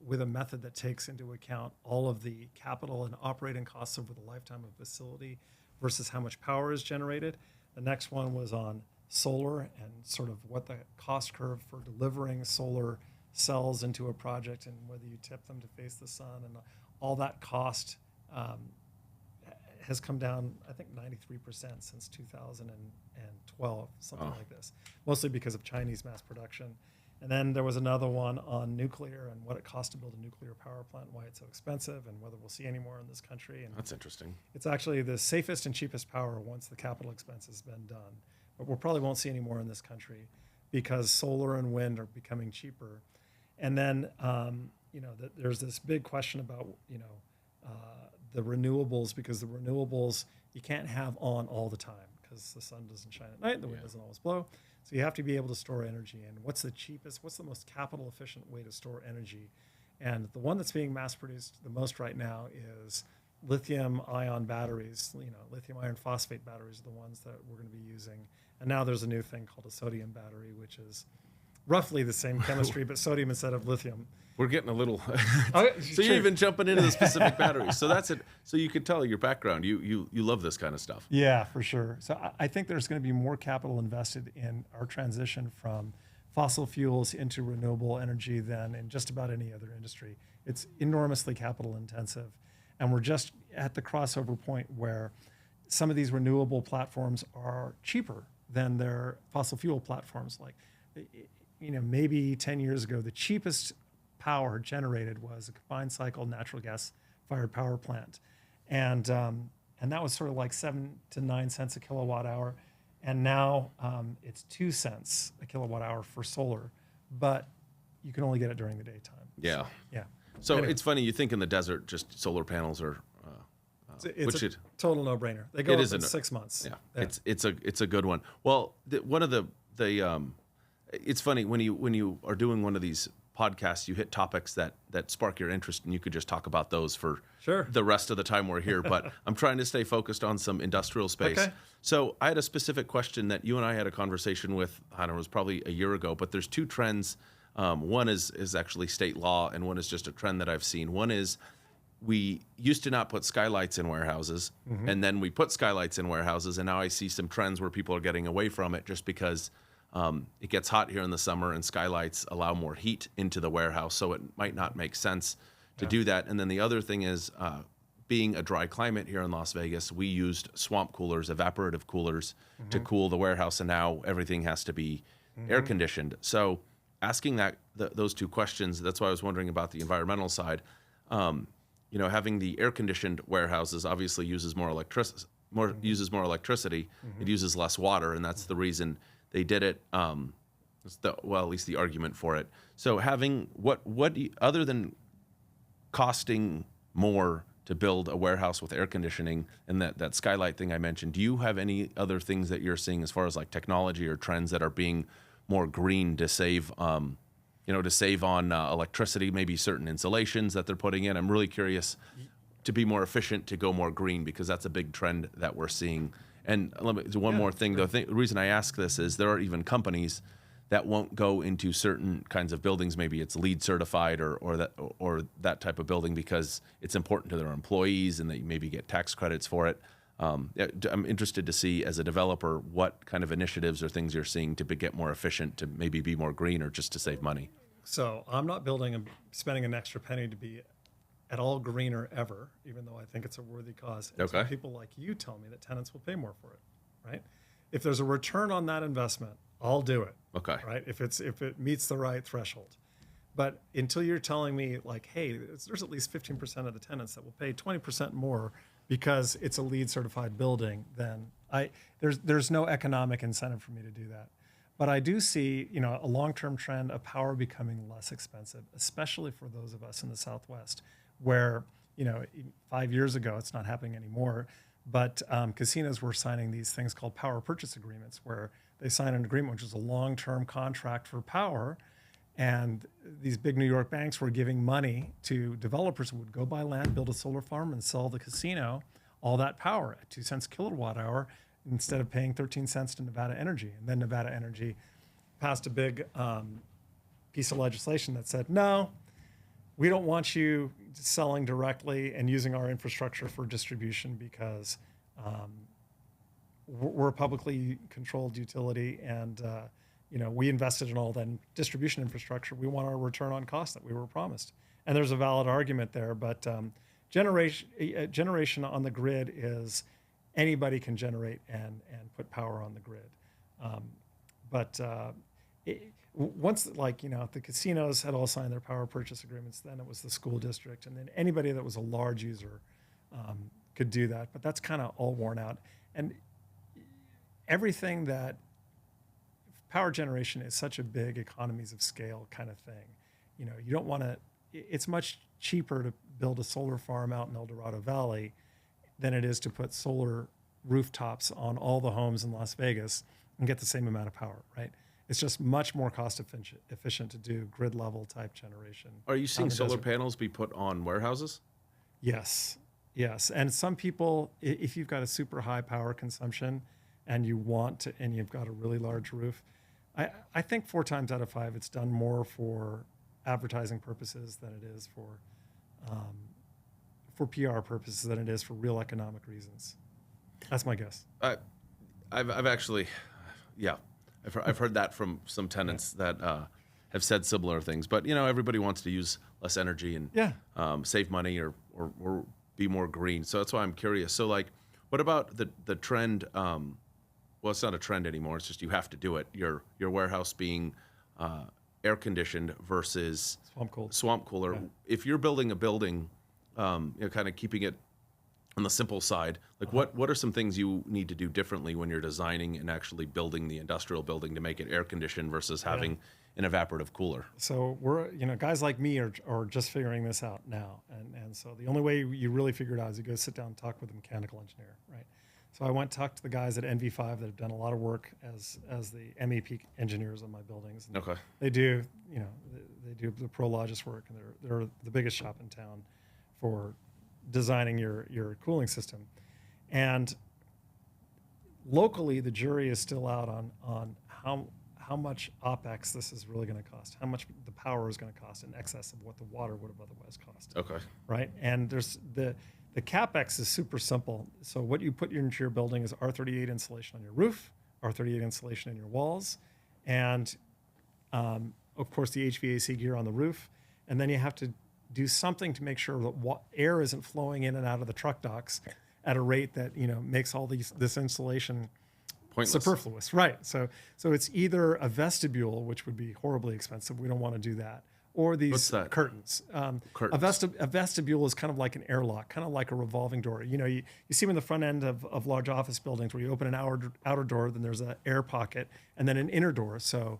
with a method that takes into account all of the capital and operating costs over the lifetime of a facility versus how much power is generated. The next one was on solar and sort of what the cost curve for delivering solar cells into a project, and whether you tip them to face the sun, and all that cost has come down, I think, 93% since 2012, something like this, mostly because of Chinese mass production. And then there was another one on nuclear and what it costs to build a nuclear power plant, why it's so expensive, and whether we'll see any more in this country. And that's interesting. It's actually the safest and cheapest power once the capital expense has been done. But we probably won't see any more in this country because solar and wind are becoming cheaper. And then, there's this big question about, the renewables, because the renewables you can't have on all the time because the sun doesn't shine at night, the wind doesn't always blow. So you have to be able to store energy. And what's the most capital efficient way to store energy? And the one that's being mass produced the most right now is lithium ion batteries. Lithium iron phosphate batteries are the ones that we're going to be using. And now there's a new thing called a sodium battery, which is roughly the same chemistry, but sodium instead of lithium. We're getting a little. So you're even jumping into the specific batteries. So that's it. So you could tell your background. You love this kind of stuff. Yeah, for sure. So I think there's going to be more capital invested in our transition from fossil fuels into renewable energy than in just about any other industry. It's enormously capital intensive, and we're just at the crossover point where some of these renewable platforms are cheaper than their fossil fuel platforms. Like, maybe 10 years ago, the cheapest power generated was a combined cycle natural gas fired power plant, and that was sort of like 7 to 9 cents a kilowatt hour, and now it's 2 cents a kilowatt hour for solar, but you can only get it during the daytime. Yeah. So, yeah. So anyway. It's funny, you think in the desert just solar panels are It's a total no-brainer. They go up in 6 months. Yeah. It's a good one. Well, one of the it's funny when you are doing one of these podcasts, you hit topics that spark your interest, and you could just talk about those for the rest of the time we're here. But I'm trying to stay focused on some industrial space. Okay. So I had a specific question that you and I had a conversation with, I don't know, it was probably a year ago, but there's two trends. One is actually state law, and one is just a trend that I've seen. One is we used to not put skylights in warehouses, and then we put skylights in warehouses, and now I see some trends where people are getting away from it just because it gets hot here in the summer, and skylights allow more heat into the warehouse, so it might not make sense to do that. And then the other thing is, being a dry climate here in Las Vegas, we used swamp coolers, evaporative coolers, to cool the warehouse, and now everything has to be air conditioned. So asking those two questions, that's why I was wondering about the environmental side. Having the air conditioned warehouses obviously uses more electricity. It uses less water, and that's the reason they did it. At least the argument for it. So having what other than costing more to build a warehouse with air conditioning and that skylight thing I mentioned, do you have any other things that you're seeing as far as like technology or trends that are being more green to save on electricity, maybe certain insulations that they're putting in? I'm really curious to be more efficient, to go more green, because that's a big trend that we're seeing. And let me do one more thing, though. The reason I ask this is there are even companies that won't go into certain kinds of buildings. Maybe it's LEED certified or that type of building because it's important to their employees, and they maybe get tax credits for it. I'm interested to see, as a developer, what kind of initiatives or things you're seeing to get more efficient, to maybe be more green, or just to save money. So I'm not building and spending an extra penny to be at all greener ever, even though I think it's a worthy cause. And so people like you tell me that tenants will pay more for it, right? If there's a return on that investment, I'll do it. Okay. Right? If it meets the right threshold. But until you're telling me like, hey, there's at least 15% of the tenants that will pay 20% more because it's a LEED certified building, then there's no economic incentive for me to do that. But I do see, a long-term trend of power becoming less expensive, especially for those of us in the Southwest, where 5 years ago, it's not happening anymore, but casinos were signing these things called power purchase agreements, where they sign an agreement, which is a long-term contract for power. And these big New York banks were giving money to developers who would go buy land, build a solar farm, and sell the casino all that power at 2 cents kilowatt hour instead of paying 13 cents to Nevada Energy. And then Nevada Energy passed a big piece of legislation that said, no, we don't want you selling directly and using our infrastructure for distribution because we're a publicly controlled utility, and we invested in all that distribution infrastructure. We want our return on cost that we were promised. And there's a valid argument there, but generation on the grid is anybody can generate and put power on the grid. Once, the casinos had all signed their power purchase agreements, then it was the school district, and then anybody that was a large user could do that. But that's kind of all worn out. And everything that power generation is such a big economies of scale kind of thing. You don't want to, it's much cheaper to build a solar farm out in El Dorado Valley than it is to put solar rooftops on all the homes in Las Vegas and get the same amount of power, right? It's just much more cost efficient to do grid level type generation. Are you seeing solar panels be put on warehouses? Yes. And some people, if you've got a super high power consumption and and you've got a really large roof, I think 4 times out of 5, it's done more for advertising purposes than it is for PR purposes than it is for real economic reasons. That's my guess. I've actually, I've heard that from some tenants that have said similar things. But everybody wants to use less energy and save money or be more green. So that's why I'm curious. So what about the trend? Well, it's not a trend anymore. It's just you have to do it. Your warehouse being air conditioned versus swamp cooler. Yeah. If you're building a building, kind of keeping it on the simple side, like what are some things you need to do differently when you're designing and actually building the industrial building to make it air conditioned versus having an evaporative cooler? So we're, guys like me are just figuring this out now. And so the only way you really figure it out is you go sit down and talk with a mechanical engineer, right? So I went and talked to the guys at NV5 that have done a lot of work as the MEP engineers on my buildings. And Okay. they do, they do the Prologis work, and they're the biggest shop in town for designing your cooling system. And locally, the jury is still out on how much OpEx this is really going to cost, how much the power is going to cost in excess of what the water would have otherwise cost. Okay. Right? And there's the CapEx is super simple. So what you put into your building is R38 insulation on your roof, R38 insulation in your walls, and of course the HVAC gear on the roof. And then you have to do something to make sure that air isn't flowing in and out of the truck docks at a rate that makes all this insulation Pointless. Superfluous, right? So it's either a vestibule, which would be horribly expensive. We don't want to do that, or these curtains. Curtains. A vestibule is kind of like an airlock, kind of like a revolving door. You see them in the front end of large office buildings where you open an outer door, then there's an air pocket, and then an inner door. So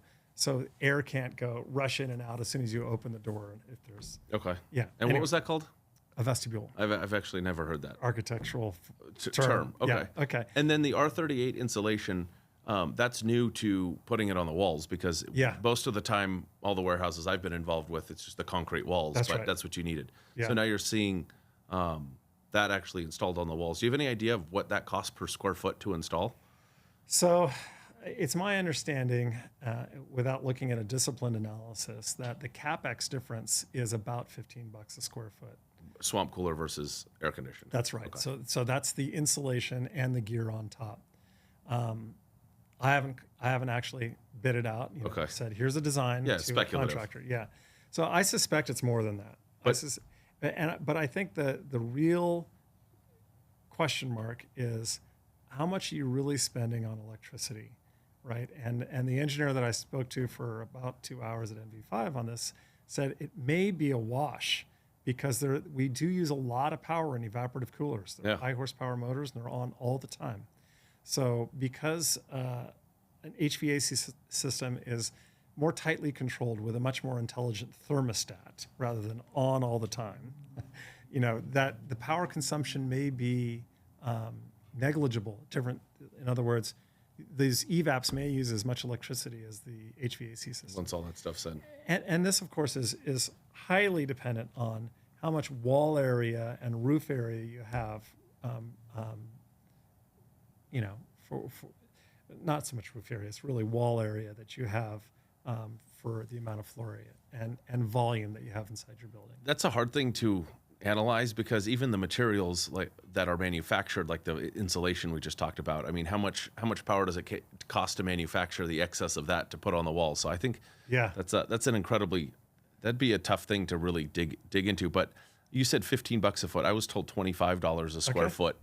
air can't rush in and out as soon as you open the door. If there's Okay. Yeah. And anyway, what was that called? a vestibule? I've actually never heard that Architectural term. Okay. Yeah, okay. And then the R38 insulation, that's new to putting it on the walls because most of the time, all the warehouses I've been involved with, it's just the concrete walls, That's but right. that's what you needed. Yeah. So now you're seeing that actually installed on the walls. Do you have any idea of what that costs per square foot to install? So it's my understanding, without looking at a disciplined analysis, that the CapEx difference is about $15 a square foot. Swamp cooler versus air conditioned. That's right. Okay. So that's the insulation and the gear on top. I haven't actually bid it out. Okay. Said here's a design to a speculative. contractor. Yeah. So I suspect it's more than that. But I think the real question mark is how much are you really spending on electricity, right? And the engineer that I spoke to for about 2 hours at NV5 on this said it may be a wash because we do use a lot of power in evaporative coolers. They're high horsepower motors and they're on all the time. So because an HVAC system is more tightly controlled with a much more intelligent thermostat rather than on all the time, that the power consumption may be negligible. Different, in other words, these EVAPs may use as much electricity as the HVAC system. Once all that stuff's in. And this, of course, is highly dependent on how much wall area and roof area you have. For not so much roof area, it's really wall area that you have for the amount of floor area and volume that you have inside your building. That's a hard thing to analyze because even the materials that are manufactured, like the insulation we just talked about, I mean, how much power does it cost to manufacture the excess of that to put on the wall? So I think that's an incredibly, that'd be a tough thing to really dig into. But you said $15 a foot. I was told $25 a square foot.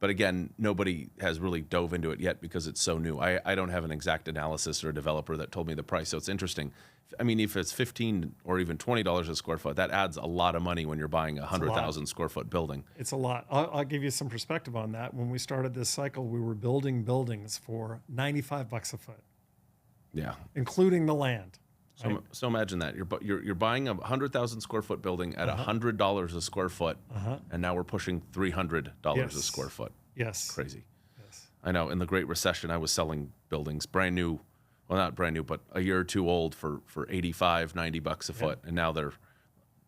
But again, nobody has really dove into it yet because it's so new. I don't have an exact analysis or a developer that told me the price. So it's interesting. I mean, if it's $15 or even $20 a square foot, that adds a lot of money when you're buying a 100,000 square foot building. It's a lot. I'll give you some perspective on that. When we started this cycle, we were building buildings for $95 a foot. Yeah. Including the land. So imagine that you're buying a 100,000 square foot building at $100 a square foot, and now we're pushing $300 a square foot. Yes, crazy. Yes, I know. In the Great Recession, I was selling buildings brand new, well, not brand new, but a year or two old for $85, $90 a foot, and now they're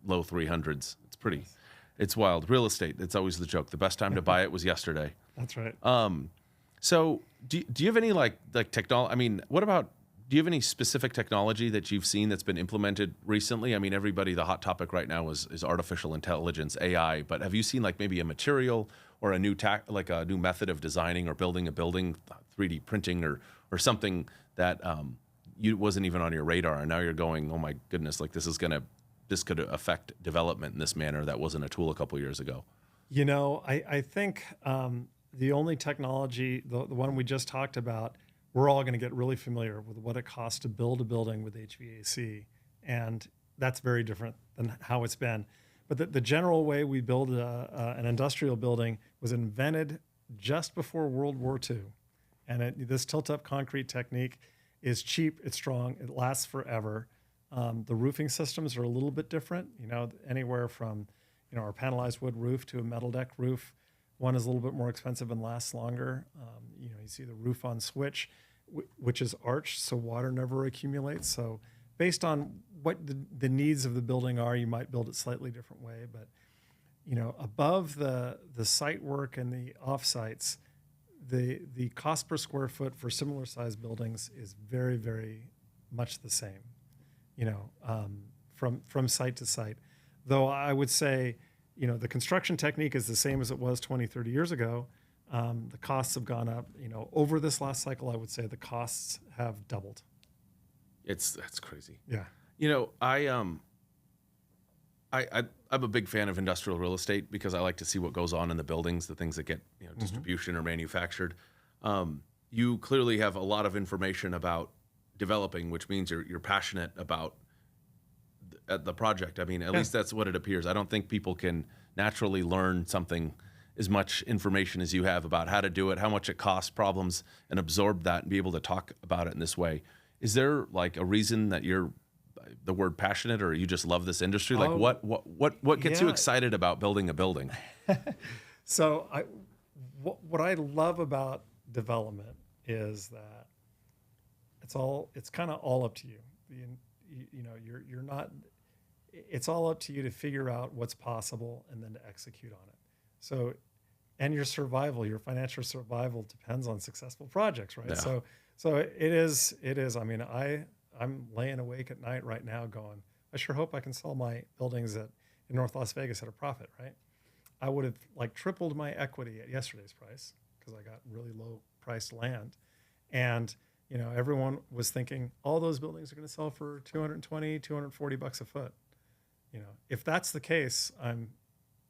low 300s. It's pretty, it's wild. Real estate. It's always the joke. The best time to buy it was yesterday. That's right. So do you have any like technology? I mean, what about? Do you have any specific technology that you've seen that's been implemented recently? I mean, the hot topic right now is artificial intelligence, AI, but have you seen like maybe a material or a new method of designing or building a building, 3D printing or something that wasn't even on your radar, and now you're going, oh my goodness, like this could affect development in this manner that wasn't a tool a couple years ago? I think the only technology, the one we just talked about, we're all going to get really familiar with what it costs to build a building with HVAC, and that's very different than how it's been. But the general way we build an industrial building was invented just before World War II. And this tilt-up concrete technique is cheap, it's strong, it lasts forever. The roofing systems are a little bit different, anywhere from, our panelized wood roof to a metal deck roof. One is a little bit more expensive and lasts longer. You see the roof on switch, which is arched, so water never accumulates. So based on what the needs of the building are, you might build it slightly different way. But, above the site work and the off-sites, the cost per square foot for similar sized buildings is very, very much the same, from site to site. Though I would say, the construction technique is the same as it was 20, 30 years ago. The costs have gone up. Over this last cycle, I would say the costs have doubled. That's crazy. Yeah. I'm a big fan of industrial real estate because I like to see what goes on in the buildings, the things that get distribution or manufactured. You clearly have a lot of information about developing, which means you're passionate about the project. I mean, at least that's what it appears. I don't think people can naturally learn something as much information as you have about how to do it, how much it costs, problems, and absorb that and be able to talk about it in this way. Is there like a reason that you're the word passionate, or you just love this industry? Like what gets you excited about building a building? So what I love about development is that it's kind of all up to you. You're not. It's all up to you to figure out what's possible and then to execute on it. So, and your financial survival depends on successful projects, right? Yeah. So it is. I mean, I'm laying awake at night right now going, I sure hope I can sell my buildings in North Las Vegas at a profit, right? I would have tripled my equity at yesterday's price because I got really low priced land. And, everyone was thinking all those buildings are going to sell for $220, $240 a foot. If that's the case, I'm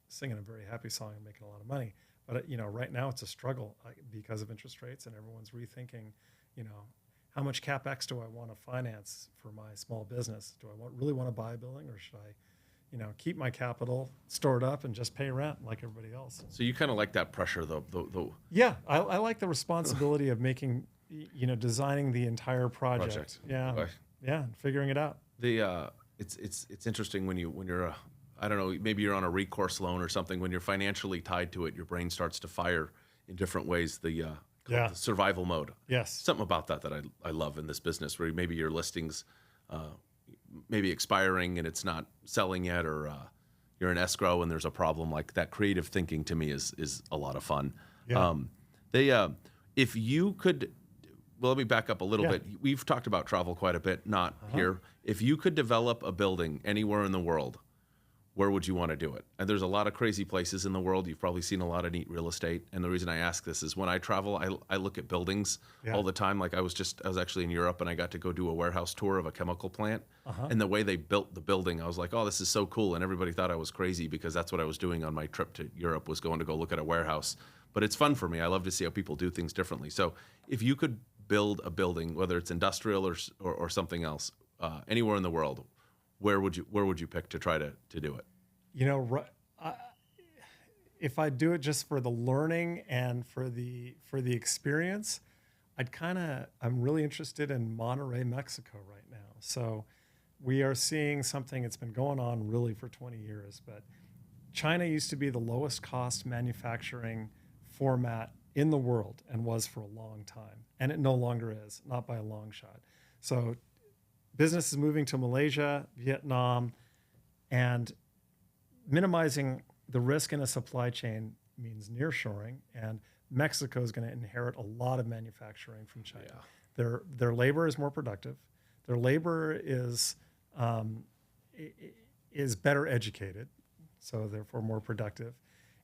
singing a very happy song and making a lot of money. But, right now it's a struggle because of interest rates, and everyone's rethinking, how much CapEx do I want to finance for my small business? Do I really want to buy a building, or should I, keep my capital stored up and just pay rent like everybody else? So you kind of like that pressure, though. Yeah, I like the responsibility of making, designing the entire project. Yeah, Right. Yeah, figuring it out. It's interesting when you're I don't know, maybe you're on a recourse loan or something. When you're financially tied to it, your brain starts to fire in different ways. The survival mode. Yes. Something about that I love in this business, where maybe your listings maybe expiring and it's not selling yet, or you're in escrow and there's a problem. Like that creative thinking to me is a lot of fun. Yeah. If you could, well, let me back up a little bit. We've talked about travel quite a bit, not here. If you could develop a building anywhere in the world, where would you want to do it? And there's a lot of crazy places in the world. You've probably seen a lot of neat real estate. And the reason I ask this is when I travel, I look at buildings all the time. Like I was actually in Europe, and I got to go do a warehouse tour of a chemical plant. And the way they built the building, I was like, oh, this is so cool. And everybody thought I was crazy because that's what I was doing on my trip to Europe, was going to go look at a warehouse. But it's fun for me. I love to see how people do things differently. So if you could build a building, whether it's industrial or something else, anywhere in the world, where would you pick to try to do it? If I do it just for the learning and for the experience, I'm really interested in Monterrey, Mexico right now. So we are seeing something that's been going on really for 20 years, but China used to be the lowest cost manufacturing format in the world and was for a long time. And it no longer is, not by a long shot. So business is moving to Malaysia, Vietnam, and minimizing the risk in a supply chain means nearshoring. And Mexico is going to inherit a lot of manufacturing from China. Yeah. Their labor is more productive. Their labor is better educated, so therefore more productive.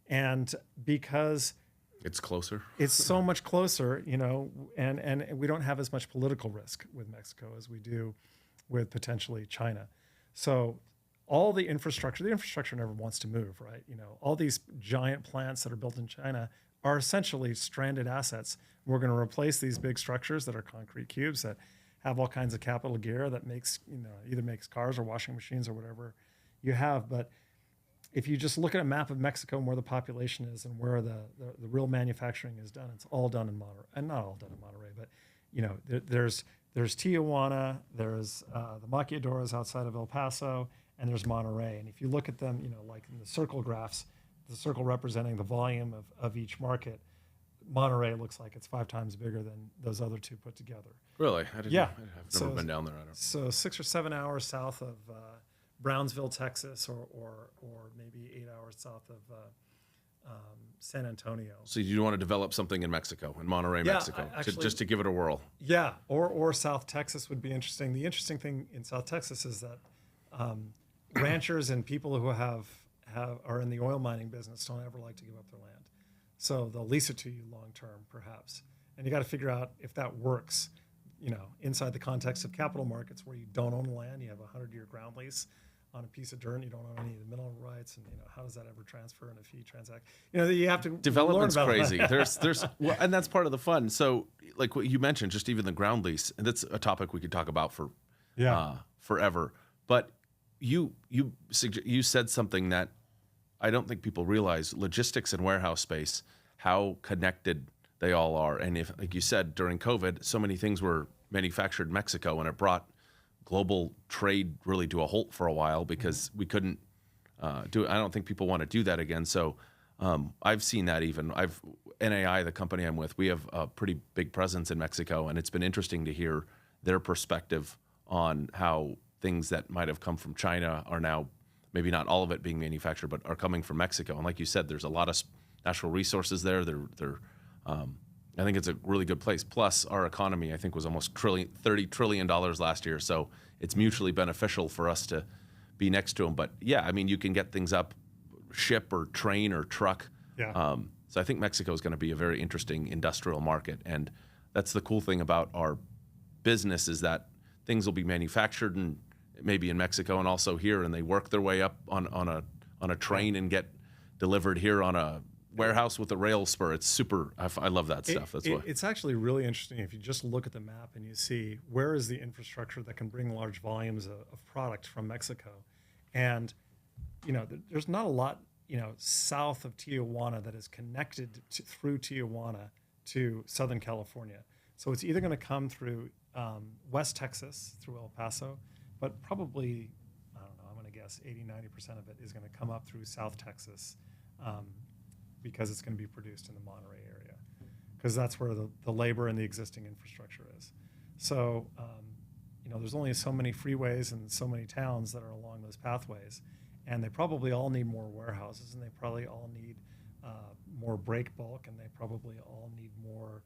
And because it's closer, it's so much closer, and we don't have as much political risk with Mexico as we do with potentially China. So all the infrastructure never wants to move, right? All these giant plants that are built in China are essentially stranded assets. We're going to replace these big structures that are concrete cubes that have all kinds of capital gear that makes, either makes cars or washing machines or whatever you have. But if you just look at a map of Mexico and where the population is and where the real manufacturing is done, it's all done in Monterrey, and not all done in Monterrey, but there's Tijuana, there's the Maquiladoras outside of El Paso, and there's Monterrey. And if you look at them, like in the circle graphs, the circle representing the volume of each market, Monterrey looks like it's 5 times bigger than those other two put together. Really? I've never been down there. So 6 or 7 hours south of Brownsville, Texas, or maybe 8 hours south of San Antonio. So you want to develop something in Mexico, in Monterrey, Mexico, just to give it a whirl. Yeah, or South Texas would be interesting. The interesting thing in South Texas is that ranchers and people who are in the oil mining business don't ever like to give up their land. So they'll lease it to you long term, perhaps. And you got to figure out if that works, inside the context of capital markets where you don't own land, you have a 100-year ground lease on a piece of dirt, and you don't own any of the mineral rights, and how does that ever transfer in a fee transaction? You have to development's learn about crazy. And that's part of the fun. So, like what you mentioned, just even the ground lease, and that's a topic we could talk about for forever. But you said something that I don't think people realize: logistics and warehouse space, how connected they all are. And if, like you said, during COVID, so many things were manufactured in Mexico, and it brought global trade really to a halt for a while because we couldn't do it. I don't think people want to do that again. So I've seen that even. NAI, the company I'm with, we have a pretty big presence in Mexico, and it's been interesting to hear their perspective on how things that might have come from China are now, maybe not all of it being manufactured, but are coming from Mexico. And like you said, there's a lot of natural resources there. I think it's a really good place. Plus, our economy, I think, was almost $30 trillion last year. So it's mutually beneficial for us to be next to them. But yeah, I mean, you can get things up, ship or train or truck. Yeah. So I think Mexico is going to be a very interesting industrial market. And that's the cool thing about our business, is that things will be manufactured and maybe in Mexico and also here, and they work their way up on a train and get delivered here on a warehouse with a rail spur. It's super. I love that stuff. It's actually really interesting if you just look at the map and you see where is the infrastructure that can bring large volumes of product from Mexico. And there's not a lot south of Tijuana that is connected through Tijuana to Southern California. So it's either going to come through West Texas through El Paso, but probably, I don't know, I'm going to guess 80-90% of it is going to come up through South Texas, because it's going to be produced in the Monterrey area, because that's where the labor and the existing infrastructure is. So, there's only so many freeways and so many towns that are along those pathways, and they probably all need more warehouses, and they probably all need more break bulk, and they probably all need more,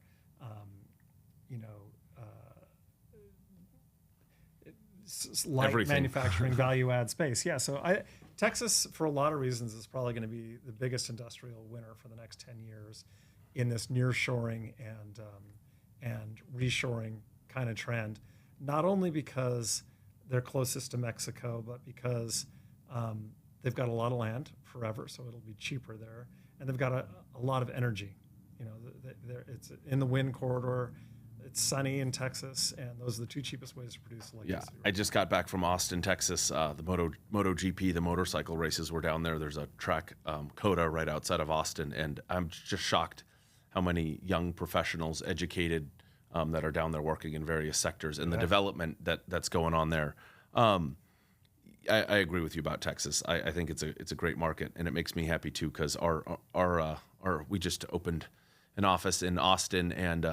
light everything. Manufacturing value add space. Yeah, so Texas, for a lot of reasons, is probably going to be the biggest industrial winner for the next 10 years in this nearshoring and reshoring kind of trend. Not only because they're closest to Mexico, but because they've got a lot of land forever, so it'll be cheaper there, and they've got a lot of energy. It's in the wind corridor. It's sunny in Texas, and those are the 2 cheapest ways to produce electricity. Yeah, I just got back from Austin, Texas. The MotoGP, the motorcycle races were down there. There's a track, COTA, right outside of Austin, and I'm just shocked how many young professionals, educated, that are down there working in various sectors, and the development that's going on there. I agree with you about Texas. I think it's a great market, and it makes me happy too, because we just opened an office in Austin and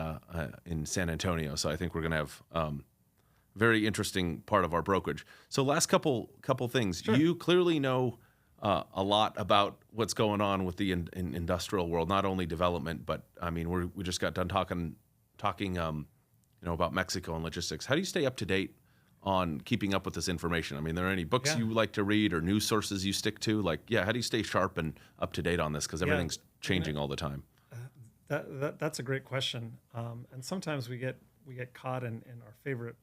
in San Antonio. So I think we're going to have very interesting part of our brokerage. So last couple things. Sure. You clearly know a lot about what's going on with the industrial world, not only development, but I mean, we just got done talking about Mexico and logistics. How do you stay up to date on keeping up with this information? I mean, are there any books you like to read or news sources you stick to? How do you stay sharp and up to date on this? Because everything's changing all the time. That's a great question, and sometimes we get caught in our favorite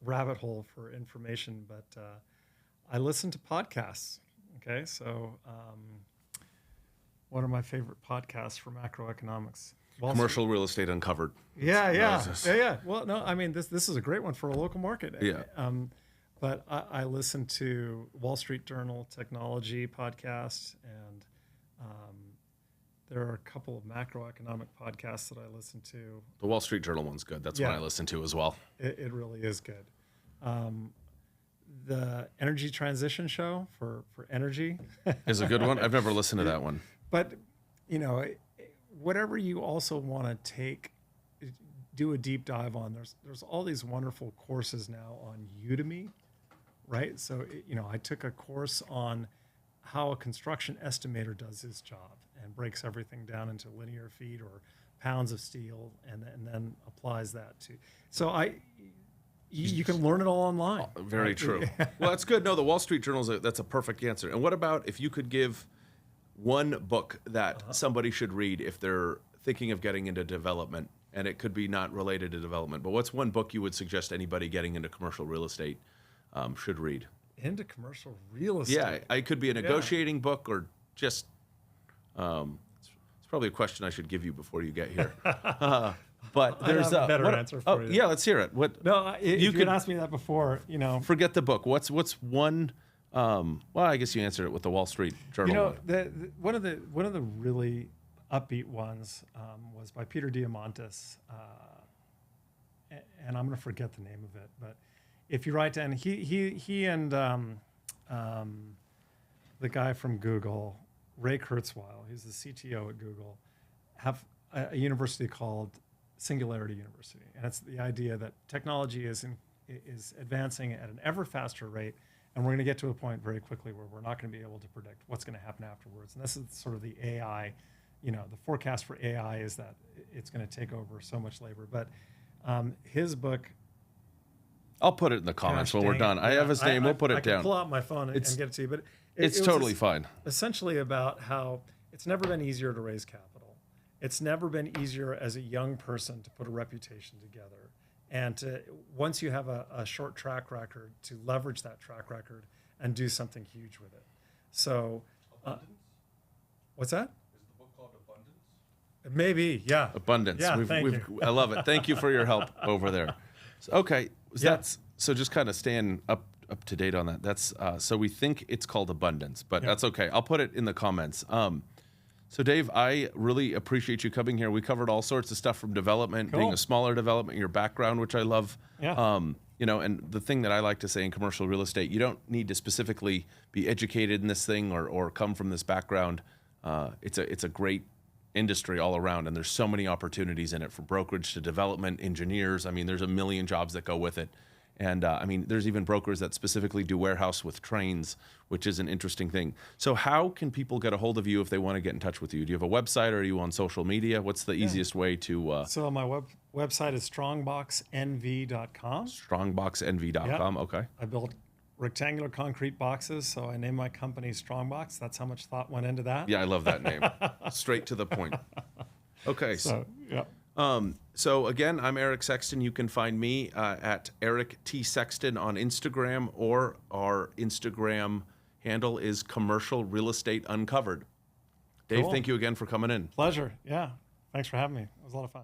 rabbit hole for information. But I listen to podcasts. Okay, so what are my favorite podcasts for macroeconomics? Commercial Real Estate Uncovered. Yeah. Well, no, I mean this is a great one for a local market. Yeah. But I listen to Wall Street Journal technology podcasts, and there are a couple of macroeconomic podcasts that I listen to. The Wall Street Journal one's good. That's one I listen to as well. It really is good. The Energy Transition Show for energy is a good one. I've never listened to that one. But, you know, whatever you also want to do a deep dive on, there's all these wonderful courses now on Udemy, right? So, you know, I took a course on how a construction estimator does his job and breaks everything down into linear feet or pounds of steel, and then applies that to. So you can learn it all online. Oh, very true. Well, that's good. No, the Wall Street Journal, that's a perfect answer. And what about if you could give one book that somebody should read if they're thinking of getting into development, and it could be not related to development, but what's one book you would suggest anybody getting into commercial real estate should read? Into commercial real estate? Yeah, it could be a negotiating book, or just, it's probably a question I should give you before you get here. But there's a better answer for you. Yeah, let's hear it. What? No, if you could ask me that before, you know. Forget the book. What's one? Well, I guess you answered it with the Wall Street Journal. You know, one of the really upbeat ones was by Peter Diamandis, and I'm going to forget the name of it. But if you write down, he and the guy from Google, Ray Kurzweil, he's the CTO at Google, have a university called Singularity University, and it's the idea that technology is advancing at an ever faster rate, and we're going to get to a point very quickly where we're not going to be able to predict what's going to happen afterwards. And this is sort of the AI, you know, the forecast for AI is that it's going to take over so much labor. But his book, I'll put it in the comments when we're done. I have his name. We'll put it down. I can pull out my phone and get it to you, but it's totally fine. Essentially about how it's never been easier to raise capital. It's never been easier as a young person to put a reputation together. And once you have a short track record, to leverage that track record and do something huge with it. So, what's that? Is the book called Abundance? Maybe, yeah. Abundance. Yeah, thank you. I love it. Thank you for your help over there. So, okay, so just kind of staying up to date on that. That's so we think it's called Abundance, but that's okay. I'll put it in the comments. So Dave, I really appreciate you coming here. We covered all sorts of stuff from development, being a smaller development, your background, which I love. Yeah. You know, and the thing that I like to say in commercial real estate, you don't need to specifically be educated in this thing or come from this background. It's a great industry all around, and there's so many opportunities in it, from brokerage to development, engineers. I mean, there's a million jobs that go with it. And I mean, there's even brokers that specifically do warehouse with trains, which is an interesting thing. So how can people get a hold of you if they want to get in touch with you? Do you have a website, or are you on social media? What's the easiest way to... So my website is strongboxnv.com. Strongboxnv.com, okay. I built rectangular concrete boxes, so I named my company Strongbox. That's how much thought went into that. Yeah, I love that name. Straight to the point. Okay. So yeah. So again, I'm Eric Sexton. You can find me at Eric T. Sexton on Instagram, or our Instagram handle is Commercial Real Estate Uncovered. Dave, thank you again for coming in. Pleasure. Yeah. Thanks for having me. It was a lot of fun.